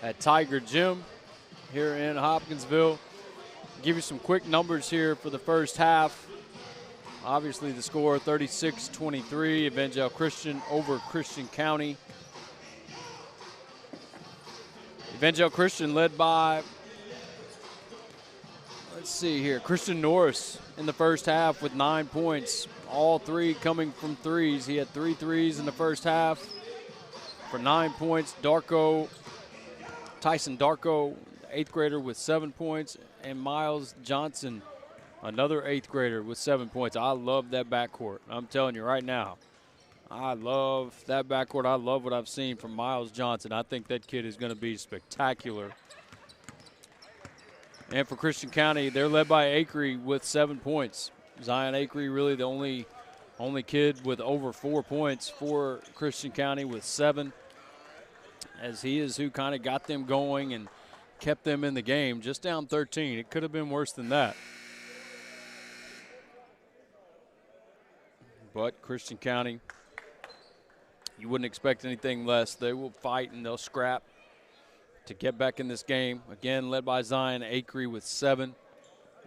at Tiger Gym here in Hopkinsville. Give you some quick numbers here for the first half. Obviously the score 36-23, Evangel Christian over Christian County. Evangel Christian led by Let's see here. Christian Norris in the first half with 9 points, all 3 coming from threes. He had 3 threes in the first half for 9 points. Tyson Darko, 8th grader with 7 points, and Miles Johnson, another 8th grader with 7 points. I love that backcourt. I'm telling you right now. I love that backcourt. I love what I've seen from Miles Johnson. I think that kid is going to be spectacular. And for Christian County, they're led by Acree with 7 points. Zion Acree really the only kid with over 4 points for Christian County with 7, as he is who kind of got them going and kept them in the game. Just down 13. It could have been worse than that. But Christian County, you wouldn't expect anything less. They will fight and they'll scrap to get back in this game. Again, led by Zion Acree with 7.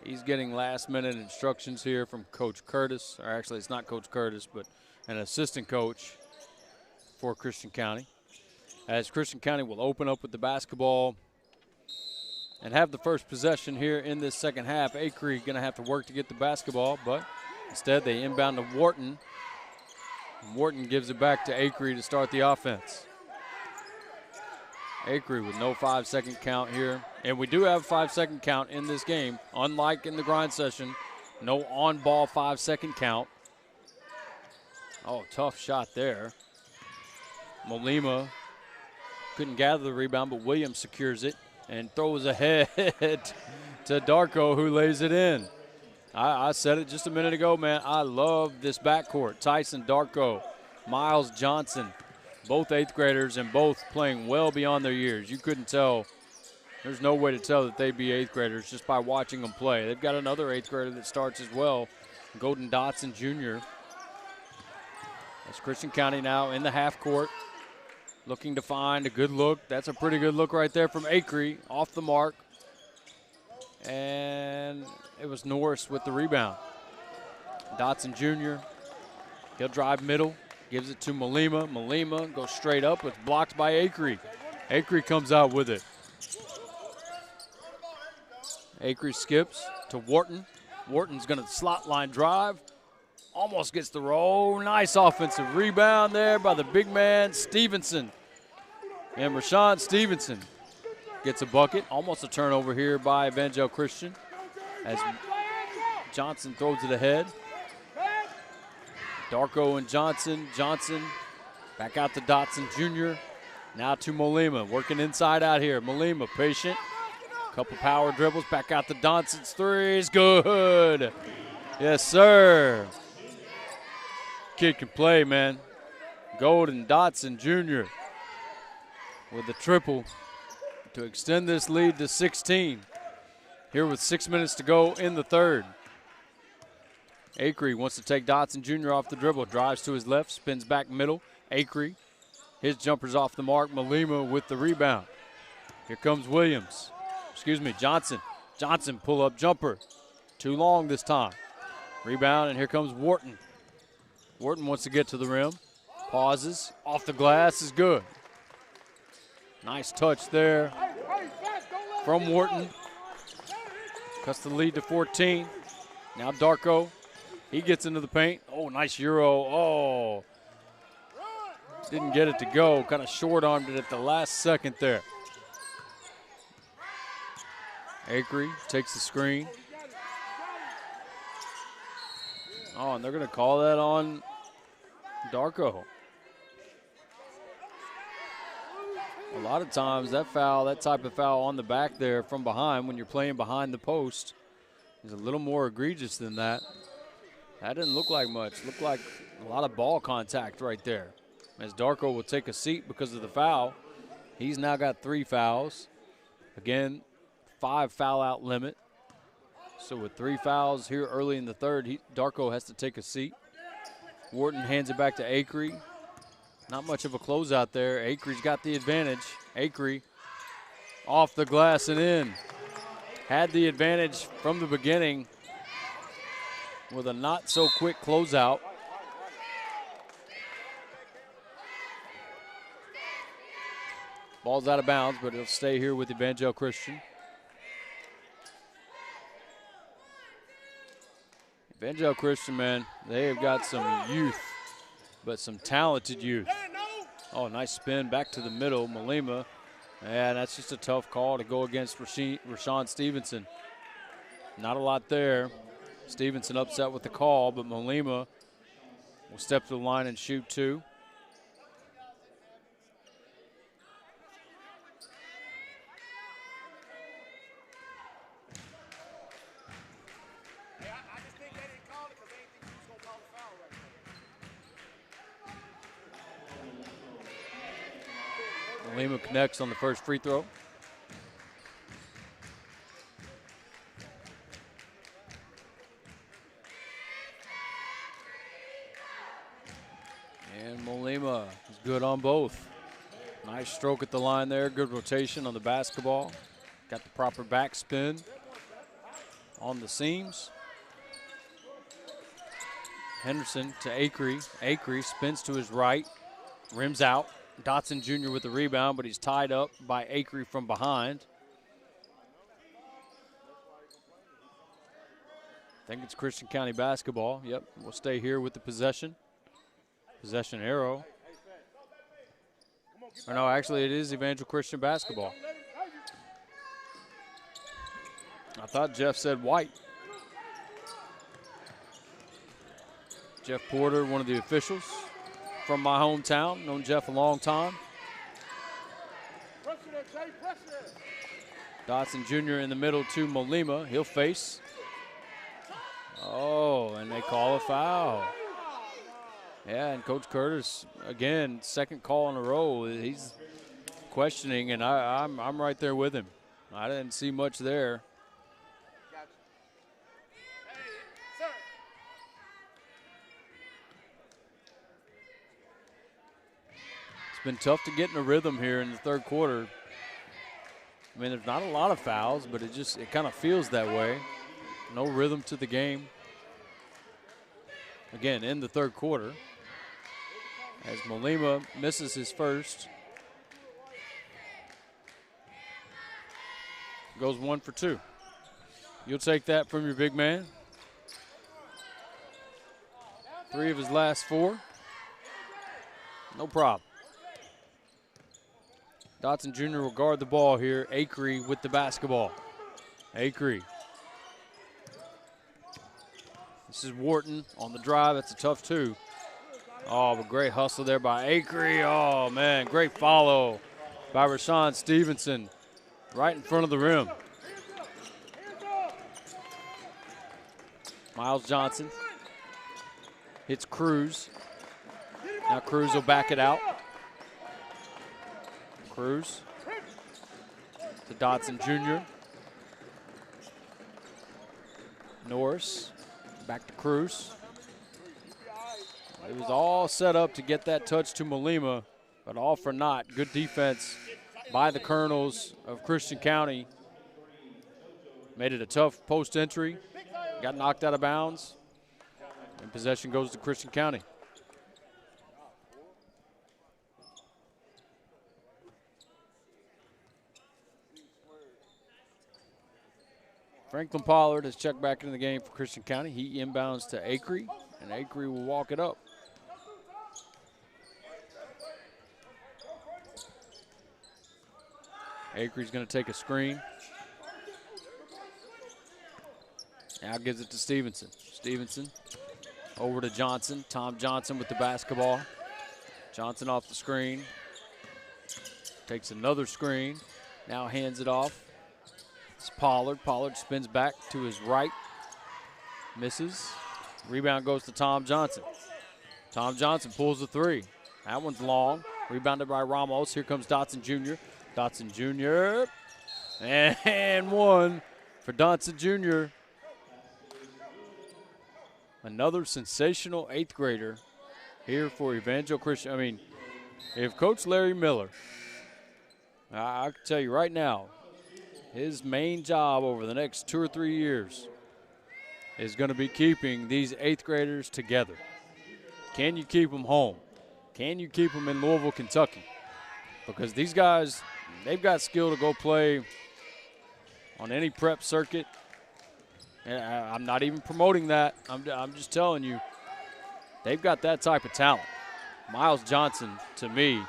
He's getting last-minute instructions here from Coach Curtis. Or actually, it's not Coach Curtis, but an assistant coach for Christian County. As Christian County will open up with the basketball and have the first possession here in this second half. Acree going to have to work to get the basketball, but instead they inbound to Wharton. Wharton gives it back to Acree to start the offense. Acree with no 5-second count here. And we do have a 5-second count in this game. Unlike in the grind session, no on-ball 5-second count. Oh, tough shot there. Molima couldn't gather the rebound, but Williams secures it and throws ahead to Darko, who lays it in. I said it just a minute ago, man. I love this backcourt. Tyson Darko, Miles Johnson, both 8th graders and both playing well beyond their years. You couldn't tell. There's no way to tell that they'd be 8th graders just by watching them play. They've got another 8th grader that starts as well, Golden Dotson Jr. That's Christian County now in the half court, looking to find a good look. That's a pretty good look right there from Acree, off the mark. And it was Norris with the rebound. Dotson Jr., he'll drive middle, gives it to Molima. Molima goes straight up. It's blocked by Acree. Acree comes out with it. Acree skips to Wharton. Wharton's going to slot line drive. Almost gets the roll. Nice offensive rebound there by the big man, Stevenson. And Rashawn Stevenson gets a bucket. Almost a turnover here by Evangel Christian as Johnson throws it ahead. Darko and Johnson. Johnson back out to Dotson Jr. Now to Molima, working inside out here. Molima patient. Couple power dribbles. Back out to Donson's threes. Good. Yes, sir. Kid can play, man. Golden Dotson Jr. with the triple to extend this lead to 16. Here with 6 minutes to go in the third. Acree wants to take Dotson Jr. off the dribble. Drives to his left, spins back middle. Acree, his jumper's off the mark. Molima with the rebound. Here comes Williams. Johnson. Johnson pull-up jumper. Too long this time. Rebound, and here comes Wharton. Wharton wants to get to the rim. Pauses. Off the glass is good. Nice touch there from Wharton. Cuts the lead to 14. Now Darko. He gets into the paint. Oh, nice Euro. Oh. Didn't get it to go. Kind of short-armed it at the last second there. Acree takes the screen. Oh, and they're going to call that on Darko. A lot of times that type of foul on the back there from behind when you're playing behind the post is a little more egregious than that. That didn't look like much. Looked like a lot of ball contact right there. As Darko will take a seat because of the foul. He's now got 3 fouls. Again, 5 foul out limit. So with 3 fouls here early in the third, Darko has to take a seat. Wharton hands it back to Acree. Not much of a closeout there. Acree's got the advantage. Acree off the glass and in. Had the advantage from the beginning with a not-so-quick closeout. Ball's out of bounds, but it'll stay here with Evangel Christian. Evangel Christian, man, they have got some youth, but some talented youth. Oh, nice spin back to the middle, Malima. And that's just a tough call to go against Rashawn Stevenson. Not a lot there. Stevenson upset with the call, but Malima will step to the line and shoot two. Malima connects on the first free throw. And Malima is good on both. Nice stroke at the line there. Good rotation on the basketball. Got the proper backspin on the seams. Henderson to Acree. Acree spins to his right. Rims out. Dotson Jr. with the rebound, but he's tied up by Acree from behind. I think it's Christian County basketball. Yep, we'll stay here with the possession. Possession arrow. Or no, actually it is Evangel Christian basketball. I thought Jeff said white. Jeff Porter, one of the officials from my hometown, known Jeff a long time. Dotson Jr. in the middle to Malima. He'll face. Oh, and they call a foul. Yeah, and Coach Curtis, again, second call in a row. He's questioning, and I'm right there with him. I didn't see much there. Been tough to get in a rhythm here in the third quarter. I mean, there's not a lot of fouls, but it kind of feels that way. No rhythm to the game. Again, in the third quarter, as Malima misses his first. Goes 1 for 2. You'll take that from your big man. 3 of his last 4. No problem. Dotson Jr. will guard the ball here. Acree with the basketball. Acree. This is Wharton on the drive. That's a tough 2. Oh, but great hustle there by Acree. Oh, man, great follow by Rashawn Stevenson right in front of the rim. Miles Johnson hits Cruz. Now Cruz will back it out. Cruz to Dotson Jr. Norris back to Cruz. It was all set up to get that touch to Malima, but all for naught. Good defense by the Colonels of Christian County. Made it a tough post entry. Got knocked out of bounds. And possession goes to Christian County. Franklin Pollard has checked back into the game for Christian County. He inbounds to Acree, and Acree will walk it up. Acree's going to take a screen. Now gives it to Stevenson. Stevenson over to Johnson. Tom Johnson with the basketball. Johnson off the screen. Takes another screen. Now hands it off. It's Pollard. Pollard spins back to his right. Misses. Rebound goes to Tom Johnson. Tom Johnson pulls the 3. That one's long. Rebounded by Ramos. Here comes Dotson Jr. Dotson Jr. And 1 for Dotson Jr. Another sensational 8th grader here for Evangel Christian. I mean, if Coach Larry Miller, I can tell you right now, his main job over the next 2 or 3 years is going to be keeping these 8th graders together. Can you keep them home? Can you keep them in Louisville, Kentucky? Because these guys, they've got skill to go play on any prep circuit. And I'm not even promoting that. I'm just telling you, they've got that type of talent. Miles Johnson, to me,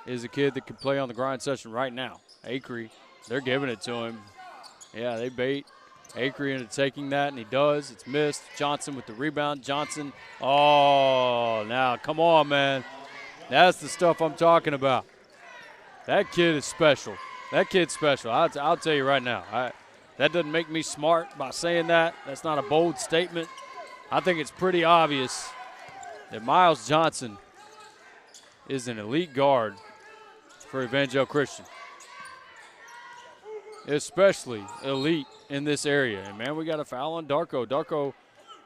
is a kid that could play on the grind session right now. Acree, they're giving it to him. Yeah, they bait Acree into taking that, and he does. It's missed. Johnson with the rebound. Johnson, oh, now, come on, man. That's the stuff I'm talking about. That kid is special. That kid's special. I'll tell you right now. That doesn't make me smart by saying that. That's not a bold statement. I think it's pretty obvious that Miles Johnson is an elite guard for Evangel Christian. Especially elite in this area. And, man, we got a foul on Darko. Darko,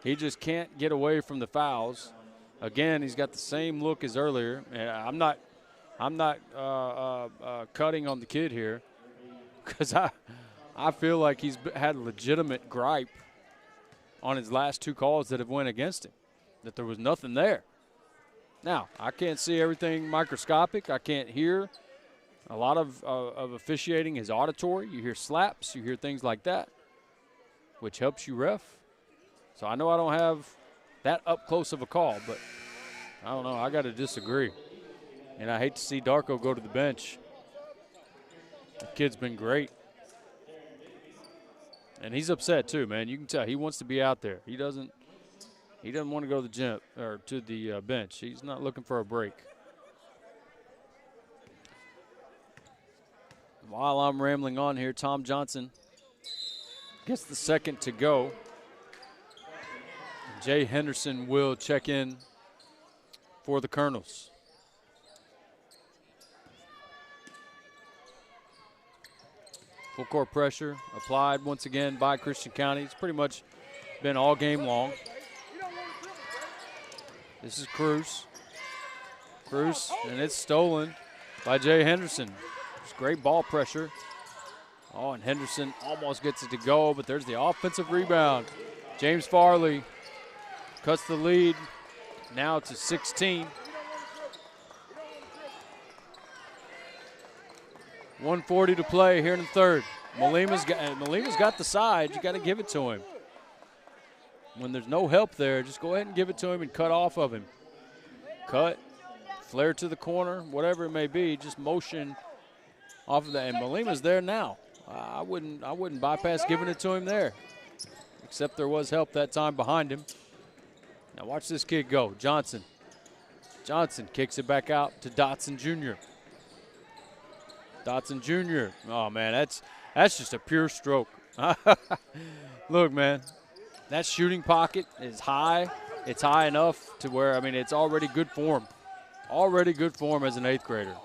he just can't get away from the fouls. Again, he's got the same look as earlier. And I'm not cutting on the kid here because I feel like he's had a legitimate gripe on his last two calls that have went against him, that there was nothing there. Now, I can't see everything microscopic. I can't hear. A lot of officiating is auditory. You hear slaps. You hear things like that, which helps you ref. So I know I don't have that up close of a call, but I don't know. I got to disagree. And I hate to see Darko go to the bench. The kid's been great. And he's upset too, man. You can tell he wants to be out there. He doesn't want to go to the gym or to the bench. He's not looking for a break. While I'm rambling on here, Tom Johnson gets the second to go. Jay Henderson will check in for the Colonels. Full court pressure applied once again by Christian County. It's pretty much been all game long. This is Cruz. Cruz, and it's stolen by Jay Henderson. It's great ball pressure. Oh, and Henderson almost gets it to go, but there's the offensive rebound. James Farley cuts the lead now to 16. 1:40 to play here in the third. Malima's got the side. You got to give it to him. When there's no help there, just go ahead and give it to him and cut off of him. Cut, flare to the corner, whatever it may be. Just motion off of that. And Malima's there now. I wouldn't bypass giving it to him there, except there was help that time behind him. Now watch this kid go. Johnson. Johnson kicks it back out to Dotson Jr. Dotson Jr. Oh, man, that's just a pure stroke. Look, man, that shooting pocket is high. It's high enough to where, I mean, it's already good form. Already good form as an eighth grader.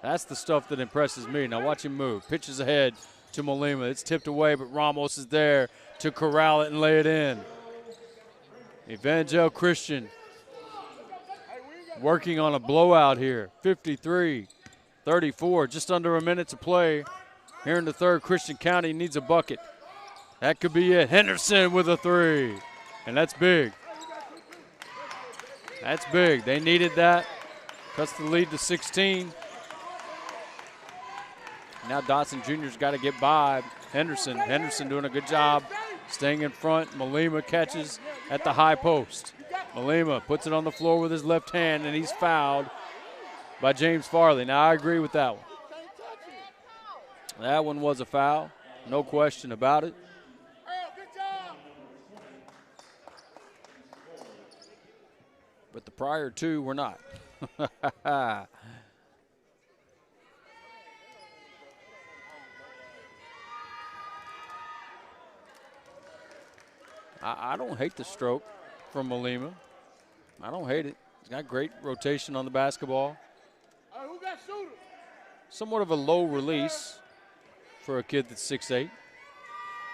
That's the stuff that impresses me. Now watch him move. Pitches ahead to Malima. It's tipped away, but Ramos is there to corral it and lay it in. Evangel Christian working on a blowout here. 53-34, just under a minute to play here in the third. Christian County needs a bucket. That could be it. Henderson with a three, and that's big. That's big. They needed that. Cuts the lead to 16. Now Dotson Jr.'s got to get by Henderson. Henderson doing a good job staying in front. Malima catches at the high post. Malima puts it on the floor with his left hand, and he's fouled by James Farley. Now, I agree with that one. That one was a foul, no question about it. But the prior two were not. I don't hate the stroke from Malima. I don't hate it. He's got great rotation on the basketball. Somewhat of a low release for a kid that's 6'8".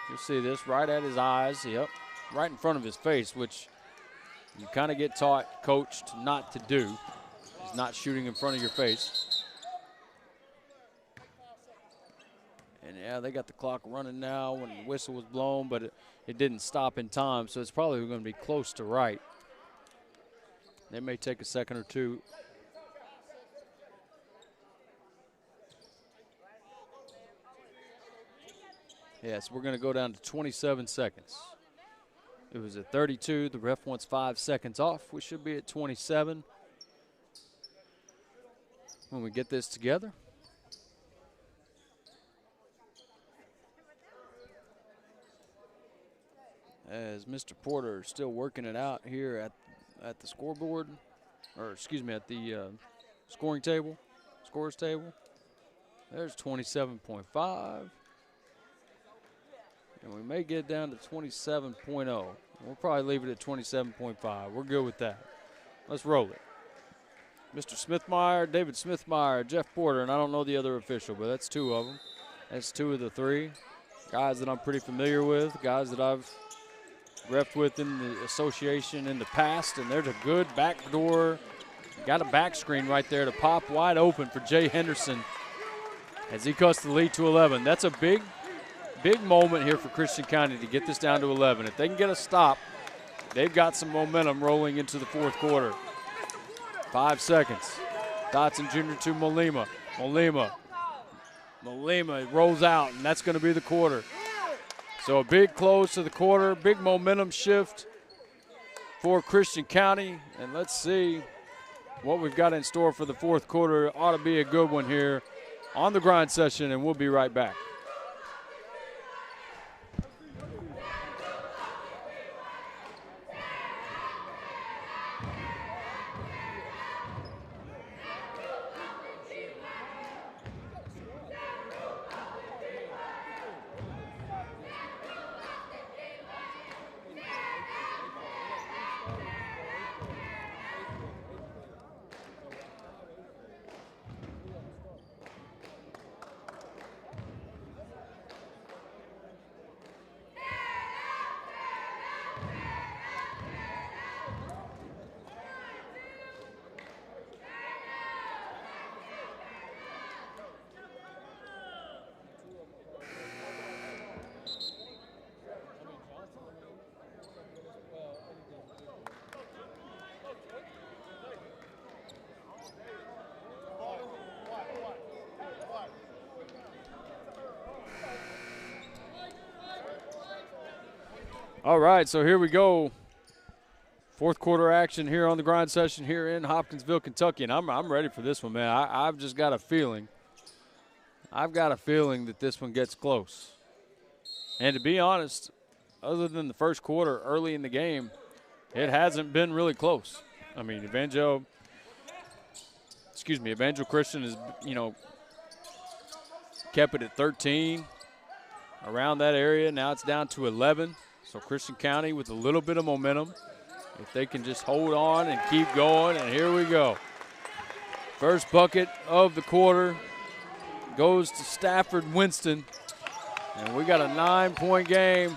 You'll see this right at his eyes. Yep, right in front of his face, which you kind of get taught, coached not to do. Is not shooting in front of your face. And, yeah, they got the clock running now when the whistle was blown, but it didn't stop in time, so it's probably going to be close to right. They may take a second or two. Yes, we're going to go down to 27 seconds. It was at 32. The ref wants 5 seconds off. We should be at 27 when we get this together. As Mr. Porter is still working it out here at the scoreboard, or excuse me, at the scorers table. There's 27.5. And we may get down to 27.0. We'll probably leave it at 27.5. We're good with that. Let's roll it. Mr. Smithmeyer, David Smithmeyer, Jeff Porter, and I don't know the other official, but that's 2 of them. That's 2 of the 3. Guys that I'm pretty familiar with, guys that I've refed with in the association in the past, and there's a good backdoor. Got a back screen right there to pop wide open for Jay Henderson as he cuts the lead to 11. That's a big moment here for Christian County to get this down to 11. If they can get a stop, they've got some momentum rolling into the 4th quarter. 5 seconds. Dotson Jr. to Molima. Molima rolls out, and that's going to be the quarter. So a big close to the quarter, big momentum shift for Christian County. And let's see what we've got in store for the 4th quarter. It ought to be a good one here on the grind session, and we'll be right back. All right, so here we go. 4th quarter action here on the grind session here in Hopkinsville, Kentucky, and I'm ready for this one, man. I've just got a feeling. I've got a feeling that this one gets close. And to be honest, other than the 1st quarter early in the game, it hasn't been really close. I mean, Evangel Christian is, kept it at 13, around that area. Now it's down to 11. So Christian County with a little bit of momentum. If they can just hold on and keep going, and here we go. First bucket of the quarter goes to Stafford Winston. And we got a 9-point game.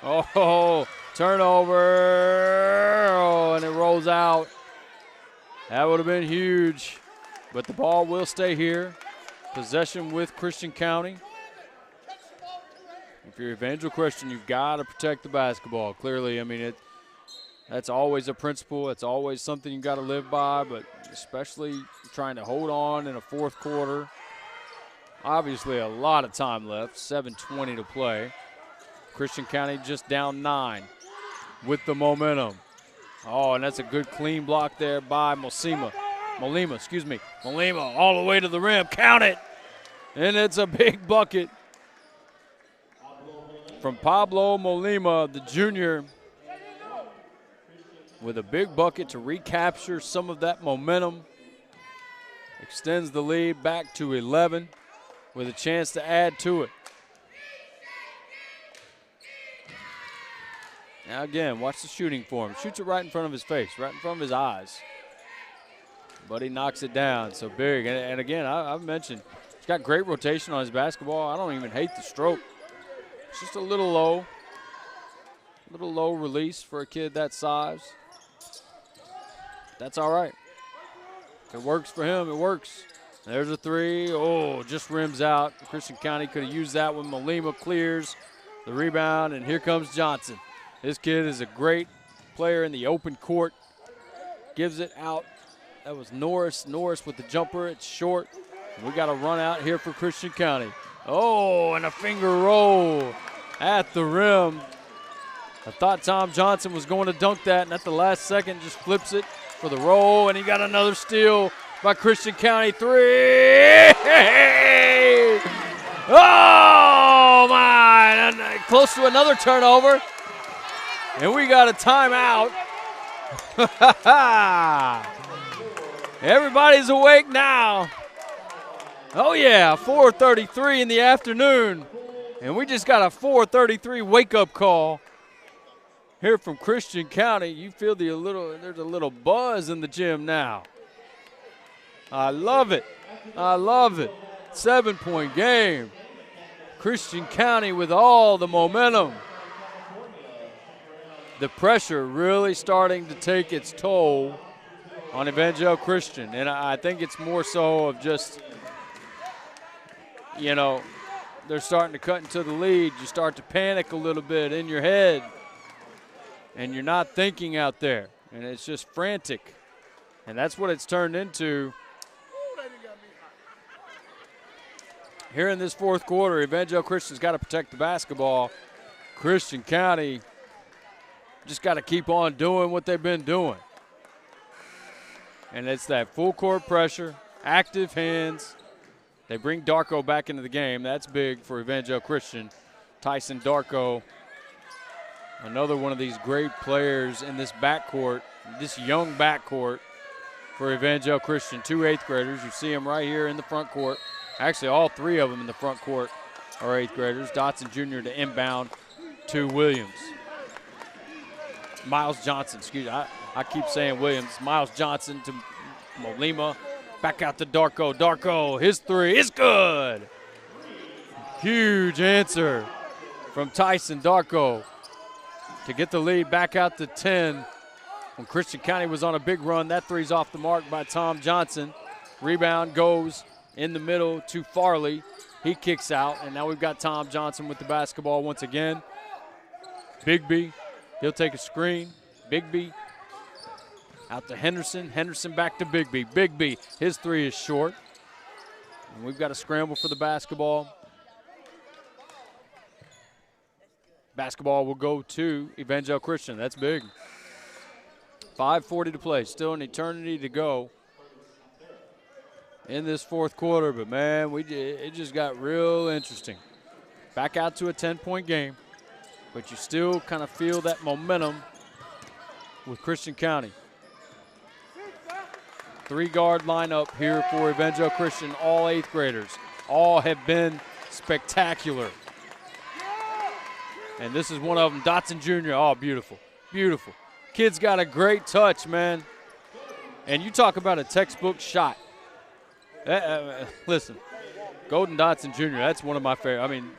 Oh, turnover. Oh, and it rolls out. That would have been huge. But the ball will stay here. Possession with Christian County. If you're Evangel Christian, you've got to protect the basketball. Clearly, I mean, that's always a principle. It's always something you've got to live by, but especially trying to hold on in a 4th quarter. Obviously, a lot of time left, 7:20 to play. Christian County just down 9 with the momentum. Oh, and that's a good clean block there by Molima, all the way to the rim. Count it! And it's a big bucket from Pablo Molima, the junior, with a big bucket to recapture some of that momentum. Extends the lead back to 11 with a chance to add to it. Now again, watch the shooting for him. Shoots it right in front of his face, right in front of his eyes. But he knocks it down, so big. And again, I've mentioned, he's got great rotation on his basketball. I don't even hate the stroke. It's just a little low release for a kid that size. That's all right. If it works for him, it works. There's a 3. Oh, just rims out. Christian County could have used that when Molima clears the rebound, and here comes Johnson. This kid is a great player in the open court. Gives it out. That was Norris. Norris with the jumper. It's short. We got a run out here for Christian County. Oh, and a finger roll at the rim. I thought Tom Johnson was going to dunk that, and at the last second just flips it for the roll, and he got another steal by Christian County. 3! Oh, my! And close to another turnover, and we got a timeout. Everybody's awake now. Oh, yeah, 4:33 in the afternoon, and we just got a 4:33 wake-up call here from Christian County. You feel there's a little buzz in the gym now. I love it. I love it. 7-point game. Christian County with all the momentum. The pressure really starting to take its toll on Evangel Christian. And I think it's more so of just, you know, they're starting to cut into the lead. You start to panic a little bit in your head. And you're not thinking out there. And it's just frantic. And that's what it's turned into. Here in this fourth quarter, Evangel Christian's got to protect the basketball. Christian County just got to keep on doing what they've been doing. And it's that full court pressure, active hands. They bring Darko back into the game. That's big for Evangel Christian. Tyson Darko, another one of these great players in this backcourt, this young backcourt for Evangel Christian. 2 8th graders. You see them right here in the front court. Actually, all 3 of them in the front court are 8th graders. Dotson Jr. to inbound to Williams. Miles Johnson, excuse me. I keep saying Williams. Miles Johnson to Molima. Back out to Darko. Darko, his 3 is good. Huge answer from Tyson Darko to get the lead back out to 10. When Christian County was on a big run, that 3's off the mark by Tom Johnson. Rebound goes in the middle to Farley. He kicks out, and now we've got Tom Johnson with the basketball once again. Bigby, he'll take a screen. Bigby out to Henderson. Henderson back to Bigby. Bigby, his 3 is short. And we've got a scramble for the basketball. Basketball will go to Evangel Christian. That's big. 5:40 to play. Still an eternity to go in this fourth quarter. But, man, it just got real interesting. Back out to a 10-point game. But you still kind of feel that momentum with Christian County. 3-guard lineup here for Evangel Christian. All 8th graders. All have been spectacular. And this is one of them, Dotson Jr. Oh, beautiful, beautiful. Kid's got a great touch, man. And you talk about a textbook shot. Listen, Golden Dotson Jr., that's one of my favorite. I mean,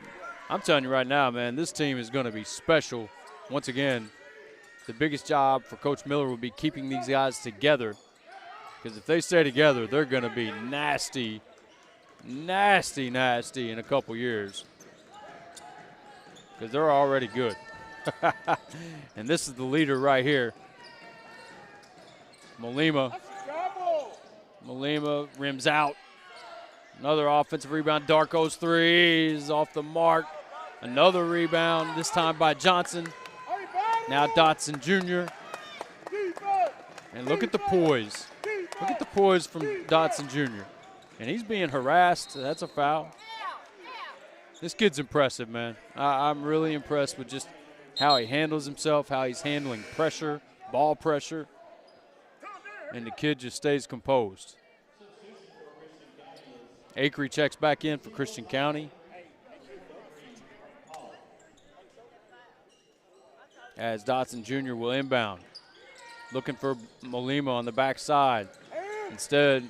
I'm telling you right now, man, this team is going to be special. Once again, the biggest job for Coach Miller will be keeping these guys together. Because if they stay together, they're going to be nasty, nasty, nasty in a couple years. Because they're already good. And this is the leader right here. Molima. Molima rims out. Another offensive rebound. Darko's 3 is off the mark. Another rebound, this time by Johnson. Now Dotson Jr. And look at the poise. Look at the poise from Dotson Jr. And he's being harassed. That's a foul. This kid's impressive, man. I'm really impressed with just how he handles himself, how he's handling pressure, ball pressure. And the kid just stays composed. Acree checks back in for Christian County. As Dotson Jr. will inbound. Looking for Molima on the backside. Instead,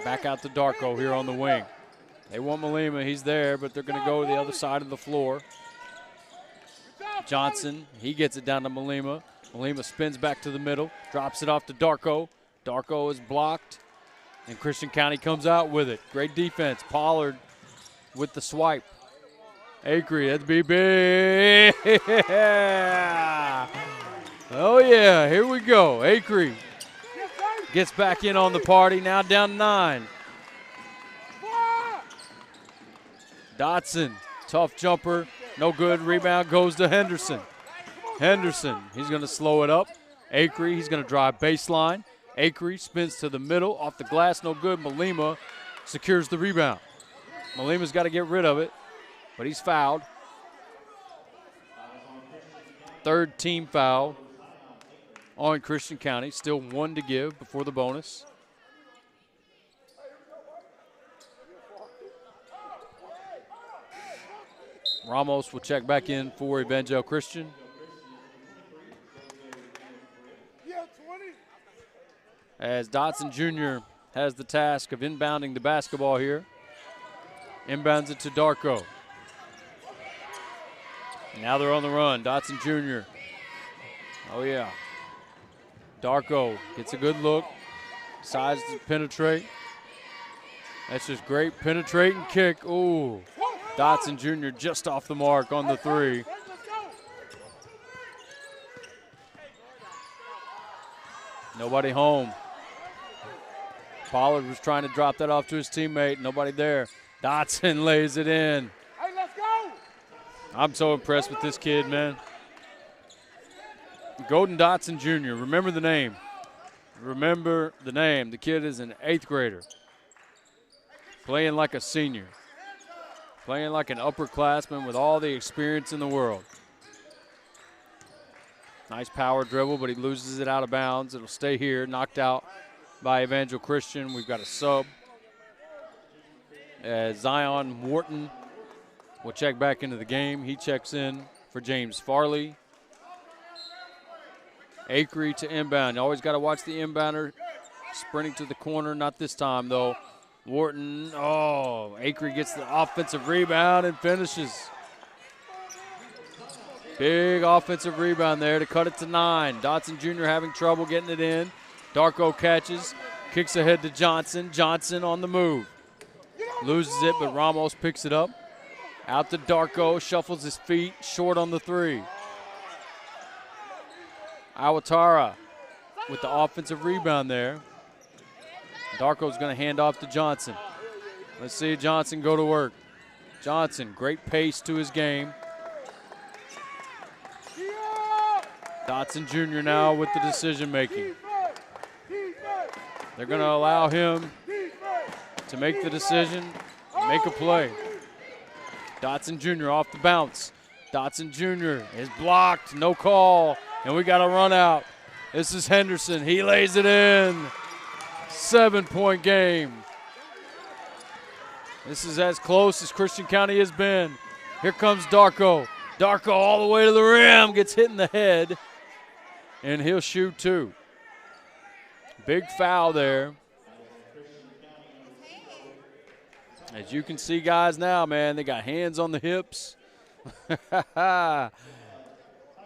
back out to Darko here on the wing. They want Molima. He's there, but they're going to go to the other side of the floor. Johnson, he gets it down to Molima. Molima spins back to the middle, drops it off to Darko. Darko is blocked, and Christian County comes out with it. Great defense. Pollard with the swipe. Acree, that's BB. Oh, yeah, here we go. Acree gets back in on the party, now down 9. Dotson, tough jumper, no good. Rebound goes to Henderson. Henderson, he's going to slow it up. Acree, he's going to drive baseline. Acree spins to the middle, off the glass, no good. Malima secures the rebound. Malima's got to get rid of it, but he's fouled. Third team foul on Christian County. Still 1 to give before the bonus. Ramos will check back in for Evangel Christian. As Dotson Jr. has the task of inbounding the basketball here. Inbounds it to Darko. Now they're on the run. Dotson Jr. Oh, yeah. Darko gets a good look. Decides to penetrate. That's just great penetrating kick. Ooh. Dotson Jr. just off the mark on the 3. Nobody home. Pollard was trying to drop that off to his teammate. Nobody there. Dotson lays it in. Hey, let's go. I'm so impressed with this kid, man. Golden Dotson Jr. Remember the name. Remember the name. The kid is an 8th grader. Playing like a senior. Playing like an upperclassman with all the experience in the world. Nice power dribble, but he loses it out of bounds. It'll stay here, knocked out by Evangel Christian. We've got a sub. Zion Morton will check back into the game. He checks in for James Farley. Acree to inbound. You always got to watch the inbounder. Sprinting to the corner, not this time though. Wharton, Acree gets the offensive rebound and finishes. Big offensive rebound there to cut it to 9. Dotson Jr. having trouble getting it in. Darko catches, kicks ahead to Johnson. Johnson on the move. Loses it, but Ramos picks it up. Out to Darko, shuffles his feet, short on the 3. Awatara with the offensive rebound there. Darko's going to hand off to Johnson. Let's see Johnson go to work. Johnson, great pace to his game. Dotson Jr. now with the decision making. They're going to allow him to make the decision, make a play. Dotson Jr. off the bounce. Dotson Jr. is blocked, no call, and we got a run out. This is Henderson. He lays it in. 7-point game. This is as close as Christian County has been. Here comes Darko. Darko all the way to the rim, gets hit in the head, and he'll shoot 2. Big foul there. As you can see, guys, now, man, they got hands on the hips.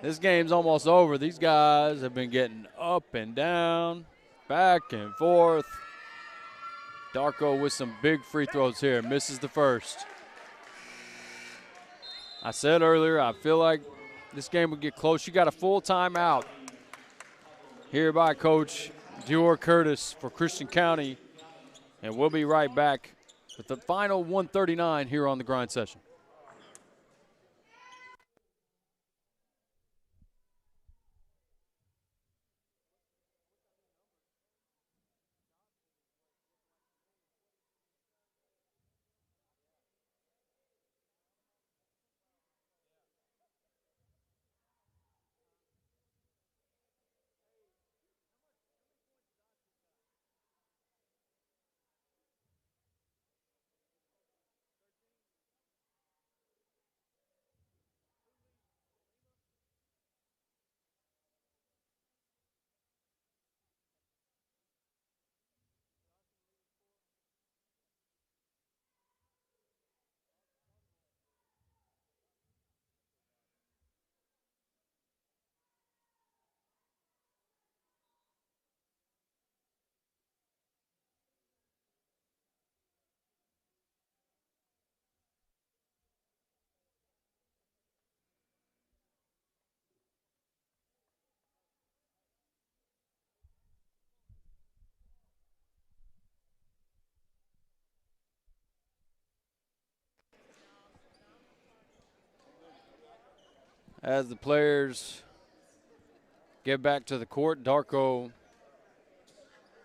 This game's almost over. These guys have been getting up and down, back and forth. Darko with some big free throws here. Misses the first. I said earlier, I feel like this game will get close. You got a full timeout here by Coach Dior Curtis for Christian County. And we'll be right back with the final 139 here on the grind session. As the players get back to the court, Darko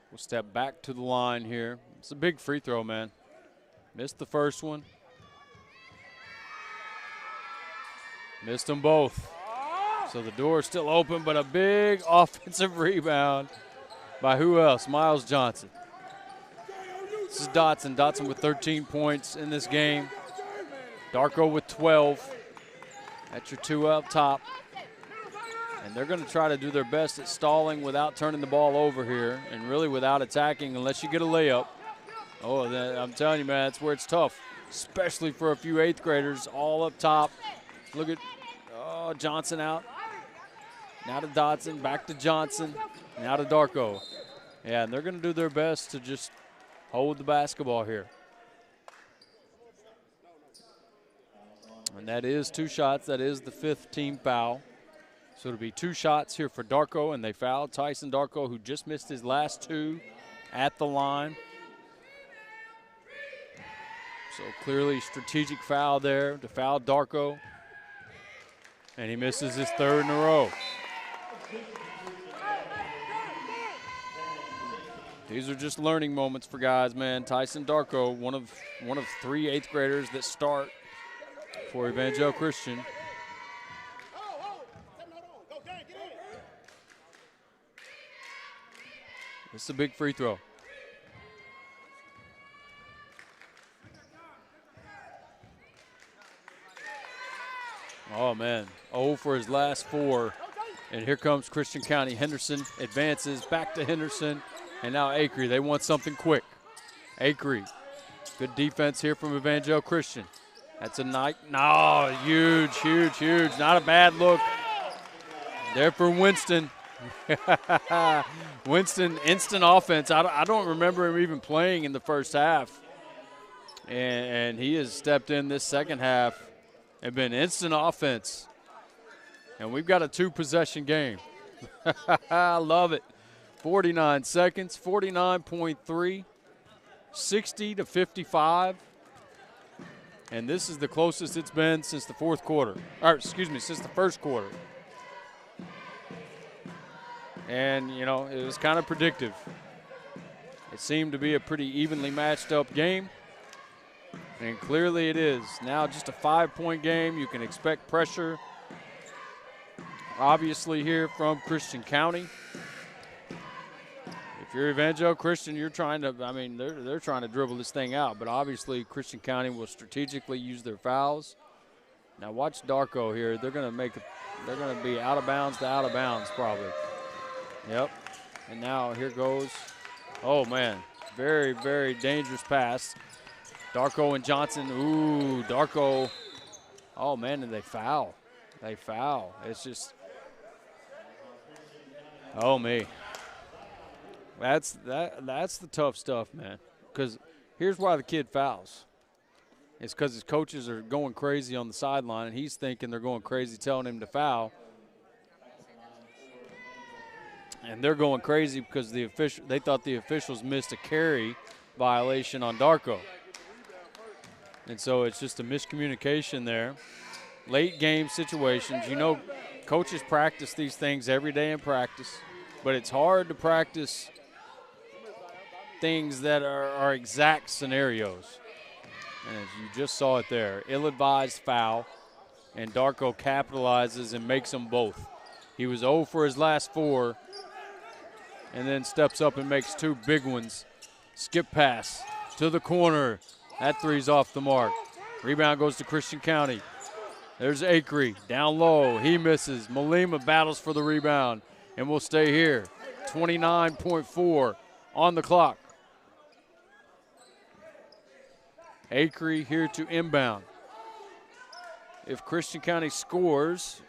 will step back to the line here. It's a big free throw, man. Missed the first one. Missed them both. So the door is still open, but a big offensive rebound by who else? Miles Johnson. This is Dotson. Dotson with 13 points in this game. Darko with 12. That's your two up top. And they're going to try to do their best at stalling without turning the ball over here and really without attacking unless you get a layup. Oh, I'm telling you, man, that's where it's tough, especially for a few eighth graders all up top. Look at Johnson out. Now to Dotson, back to Johnson, now to Darko. Yeah, and they're going to do their best to just hold the basketball here. And that is 2 shots. That is the 5th team foul. So it'll be 2 shots here for Darko, and they fouled Tyson Darko, who just missed his last 2 at the line. So clearly strategic foul there to foul Darko. And he misses his 3rd in a row. These are just learning moments for guys, man. Tyson Darko, one of 3 8th graders that start for Evangel Christian. It's a big free throw. Oh, man. 0 for his last 4. And here comes Christian County. Henderson advances back to Henderson. And now Acree. They want something quick. Acree. Good defense here from Evangel Christian. That's a night. No, huge, huge, huge. Not a bad look. There for Winston. Winston, instant offense. I don't remember him even playing in the first half. And he has stepped in this second half and been instant offense. And we've got a 2-possession game. I love it. 49 seconds, 49.3, 60 to 55. And this is the closest it's been since the fourth quarter. Or, excuse me, since the first quarter. And, you know, it was kind of predictive. It seemed to be a pretty evenly matched up game. And clearly it is. Now just a 5-point game. You can expect pressure, obviously, here from Christian County. If you're Evangel Christian, you're trying to, I mean, they're trying to dribble this thing out. But obviously Christian County will strategically use their fouls. Now watch Darko here. They're going to be out of bounds to out of bounds probably. Yep. And now here goes. Oh, man. Very, very dangerous pass. Darko and Johnson. Ooh, Darko. Oh, man, and they foul. They foul. It's just. Oh, me. That's the tough stuff, man. Because here's why the kid fouls. It's because his coaches are going crazy on the sideline, and he's thinking they're going crazy telling him to foul. And they're going crazy because they thought the officials missed a carry violation on Darko. And so it's just a miscommunication there. Late game situations. You know, coaches practice these things every day in practice, but it's hard to practice things that are exact scenarios. And as you just saw it there, ill-advised foul, and Darko capitalizes and makes them both. He was 0 for his last 4. And then steps up and makes 2 big ones. Skip pass to the corner. That 3's off the mark. Rebound goes to Christian County. There's Acree down low. He misses. Malima battles for the rebound and will stay here. 29.4 on the clock. Acree here to inbound. If Christian County scores,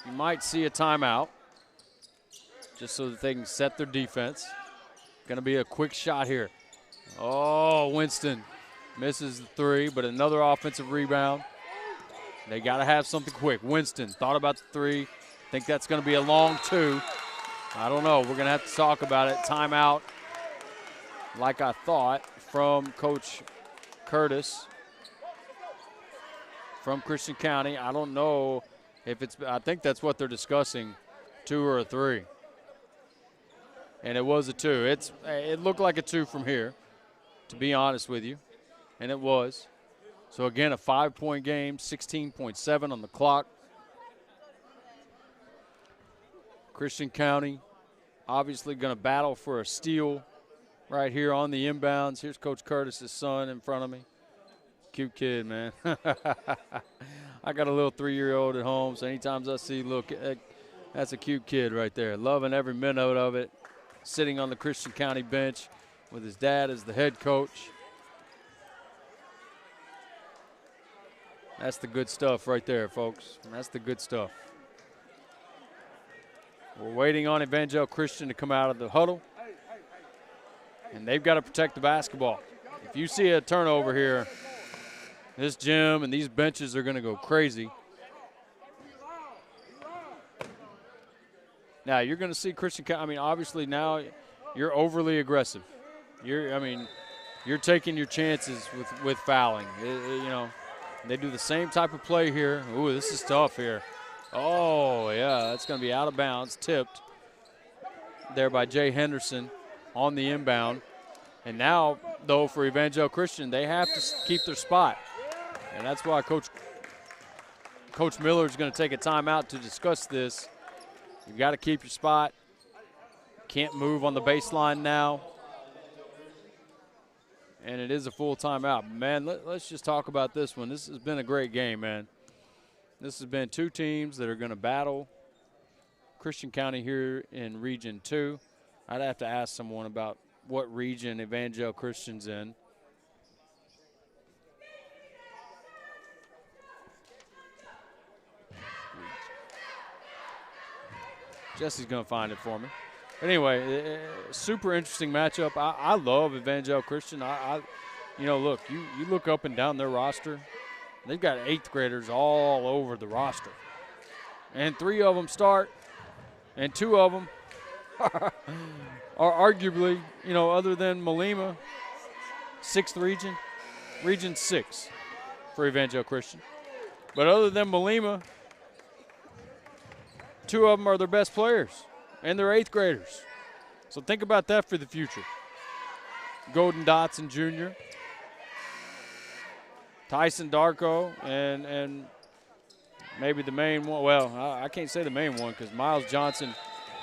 you might see a timeout, just so that they can set their defense. Going to be a quick shot here. Oh, Winston misses the 3, but another offensive rebound. They got to have something quick. Winston thought about the 3. Think that's going to be a long 2. I don't know. We're going to have to talk about it. Timeout, like I thought, from Coach Curtis from Christian County. I don't know I think that's what they're discussing, 2 or a 3. And it was a 2. It looked like a 2 from here, to be honest with you, and it was. So, again, a 5-point game, 16.7 on the clock. Christian County obviously going to battle for a steal right here on the inbounds. Here's Coach Curtis's son in front of me. Cute kid, man. I got a little 3-year-old at home, so anytime I see that's a cute kid right there. Loving every minute of it. Sitting on the Christian County bench with his dad as the head coach. That's the good stuff right there, folks. That's the good stuff. We're waiting on Evangel Christian to come out of the huddle. And they've got to protect the basketball. If you see a turnover here, this gym and these benches are going to go crazy. Now, you're going to see Christian County. I mean, obviously now you're overly aggressive. You're taking your chances with fouling. They do the same type of play here. Ooh, this is tough here. Oh, yeah, that's going to be out of bounds, tipped there by Jay Henderson on the inbound. And now, though, for Evangel Christian, they have to keep their spot. And that's why Coach Miller is going to take a timeout to discuss this. You've got to keep your spot. Can't move on the baseline now. And it is a full timeout. Man, let's just talk about this one. This has been a great game, man. This has been 2 teams that are going to battle Christian County here in Region 2. I'd have to ask someone about what region Evangel Christian's in. Jesse's going to find it for me. But anyway, super interesting matchup. I love Evangel Christian. Look, you look up and down their roster. They've got 8th graders all over the roster. And 3 of them start, and 2 of them are arguably, other than Malema, 6th Region 6 for Evangel Christian. But other than Malema, 2 of them are their best players, and they're 8th graders. So think about that for the future. Golden Dotson Jr., Tyson Darko, and maybe the main one. Well, I can't say the main one because Miles Johnson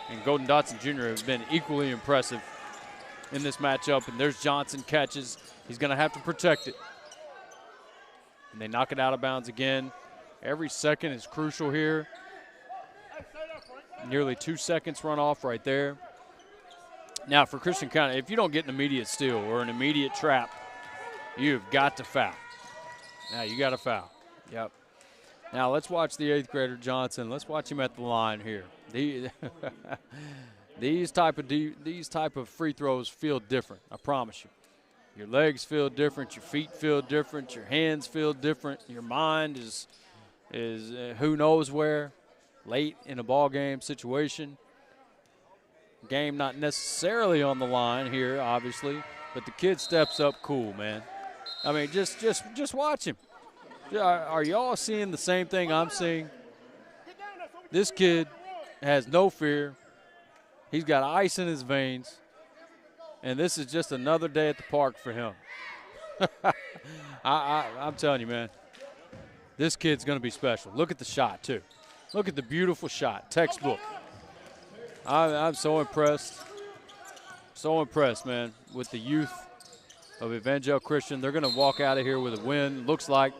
and Golden Dotson Jr. have been equally impressive in this matchup. And there's Johnson catches. He's going to have to protect it. And they knock it out of bounds again. Every second is crucial here. Nearly 2 seconds run off right there. Now, for Christian County, if you don't get an immediate steal or an immediate trap, you've got to foul. Now, you got to foul. Yep. Now, let's watch the 8th grader Johnson. Let's watch him at the line here. These type of free throws feel different, I promise you. Your legs feel different. Your feet feel different. Your hands feel different. Your mind is who knows where. Late in a ball game situation. Game not necessarily on the line here, obviously, but the kid steps up cool, man. I mean, just watch him. Are y'all seeing the same thing I'm seeing? This kid has no fear. He's got ice in his veins, and this is just another day at the park for him. I'm telling you, man, this kid's going to be special. Look at the shot, too. Look at the beautiful shot, textbook. I'm so impressed. So impressed, man, with the youth of Evangel Christian. They're going to walk out of here with a win, looks like,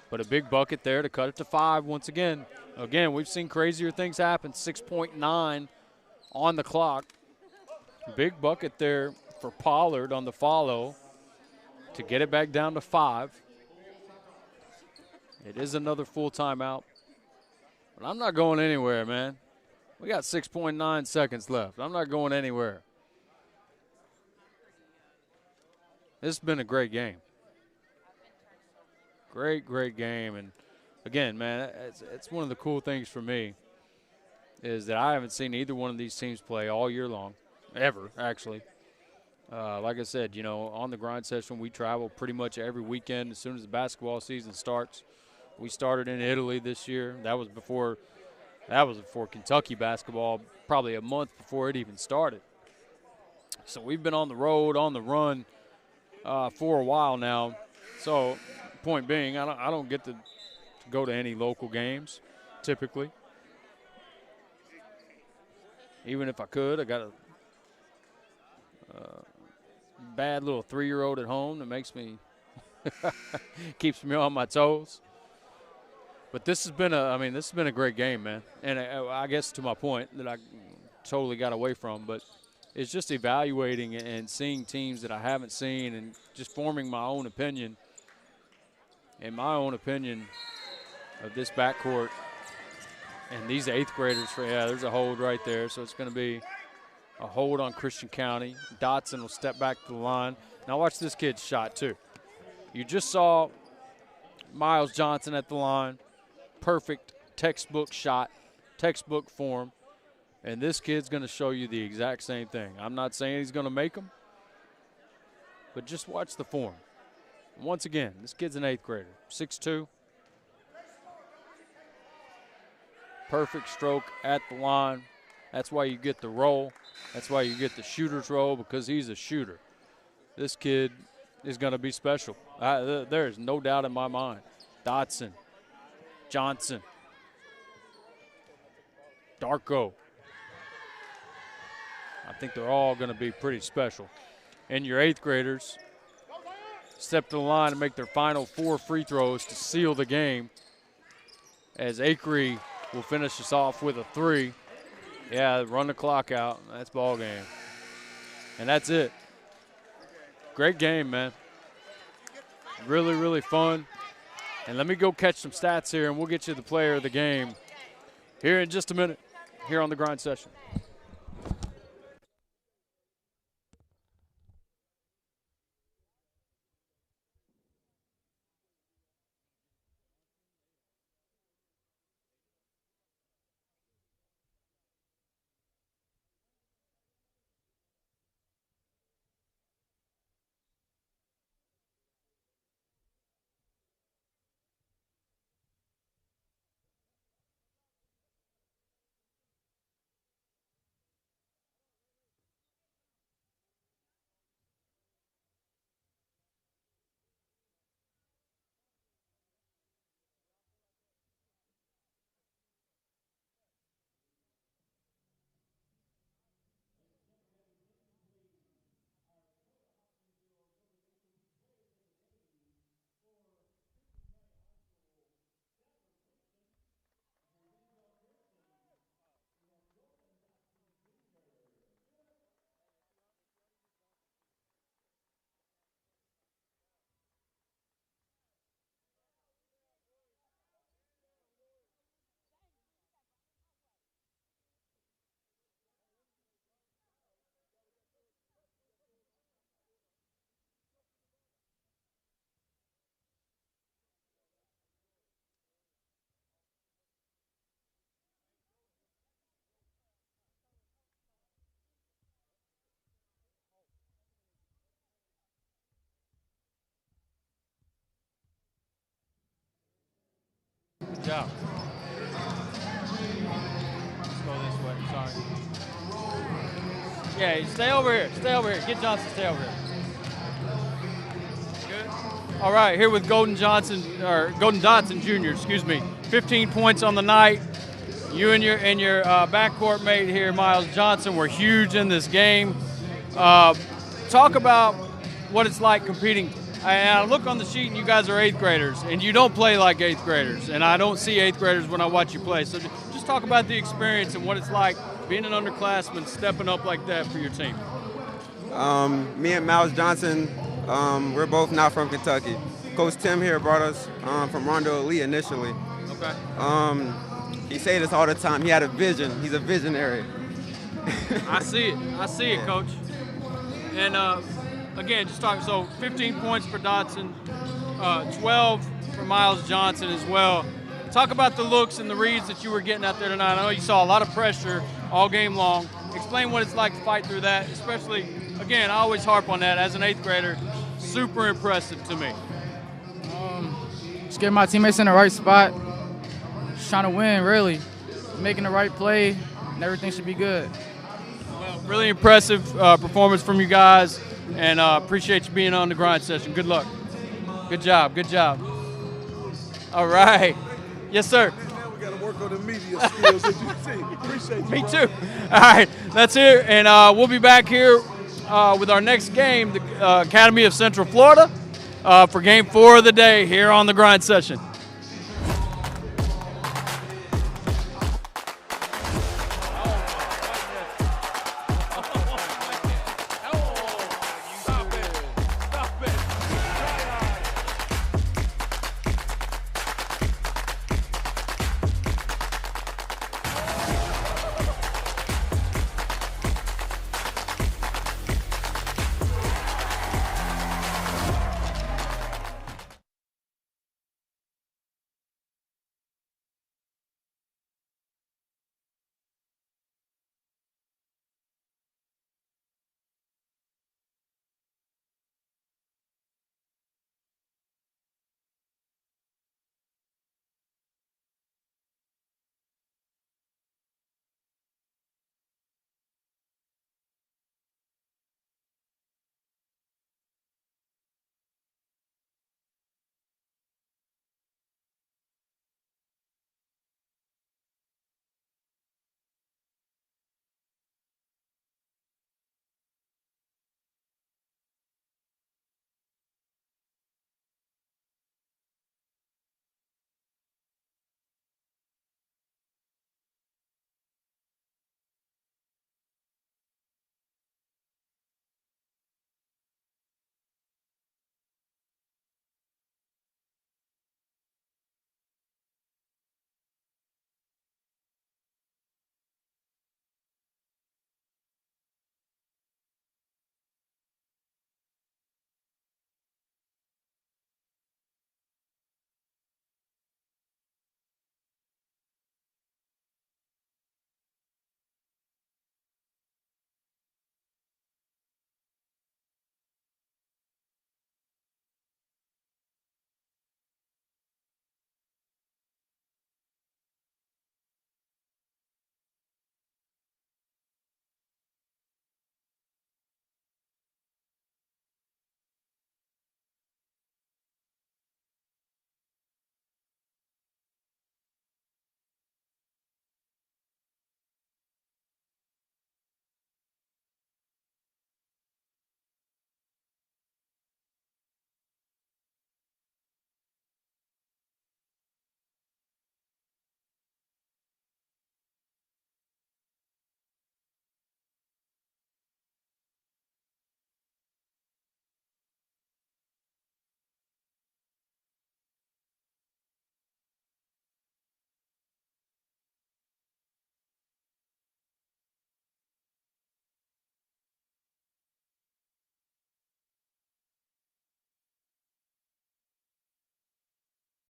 but a big bucket there to cut it to 5 once again. Again, we've seen crazier things happen. 6.9 on the clock. Big bucket there for Pollard on the follow to get it back down to 5. It is another full timeout. But I'm not going anywhere, man. We got 6.9 seconds left. I'm not going anywhere. This has been a great game. Great game. And, again, man, it's one of the cool things for me is that I haven't seen either one of these teams play all year long, ever, actually. Like I said, on the grind session, we travel pretty much every weekend as soon as the basketball season starts. We started in Italy this year. That was before That was for Kentucky basketball probably a month before it even started. So we've been on the road, on the run for a while now. So point being, I don't get to go to any local games typically. Even if I could, I got a bad little 3-year-old at home that makes me keeps me on my toes. But this has been a great game, man. And I guess to my point that I totally got away from, but it's just evaluating and seeing teams that I haven't seen and just forming my own opinion. And my own opinion of this backcourt and these 8th graders. There's a hold right there, so it's going to be a hold on Christian County. Dotson will step back to the line. Now watch this kid's shot too. You just saw Miles Johnson at the line. Perfect textbook shot, textbook form. And this kid's going to show you the exact same thing. I'm not saying he's going to make them, but just watch the form. Once again, this kid's an 8th grader, 6'2". Perfect stroke at the line. That's why you get the roll. That's why you get the shooter's roll, because he's a shooter. This kid is going to be special. There is no doubt in my mind. Dotson, Johnson, Darko. I think they're all going to be pretty special. And your 8th graders step to the line and make their final 4 free throws to seal the game, as Acree will finish us off with a 3. Yeah, run the clock out. That's ball game. And that's it. Great game, man. Really, really fun. And let me go catch some stats here, and we'll get you the player of the game here in just a minute here on the Grind Session. Good job. Let's go this way. Sorry. Yeah, stay over here. Stay over here. Get Johnson. Stay over here. Good. All right, here with Golden Dotson Jr. Excuse me. 15 points on the night. You and your backcourt mate here, Miles Johnson, were huge in this game. Talk about what it's like competing. I look on the sheet, and you guys are 8th graders, and you don't play like 8th graders, and I don't see 8th graders when I watch you play. So just talk about the experience and what it's like being an underclassman, stepping up like that for your team. Me and Miles Johnson, we're both not from Kentucky. Coach Tim here brought us from Rondo Elite initially. Okay. He say this all the time. He had a vision. He's a visionary. I see it, Coach. And again, just talking. So 15 points for Dotson, 12 for Miles Johnson as well. Talk about the looks and the reads that you were getting out there tonight. I know you saw a lot of pressure all game long. Explain what it's like to fight through that, especially, again, I always harp on that as an 8th grader. Super impressive to me. Just getting my teammates in the right spot. Just trying to win, really. making the right play, and everything should be good. Well, really impressive performance from you guys, and appreciate you being on the grind session. Good luck. Good job. Good job. All right. Yes, sir. Now we got to work on the media skills that you see. Appreciate you. Me too. All right. That's it. And we'll be back here with our next game, the Academy of Central Florida, for Game 4 of the day here on the grind session.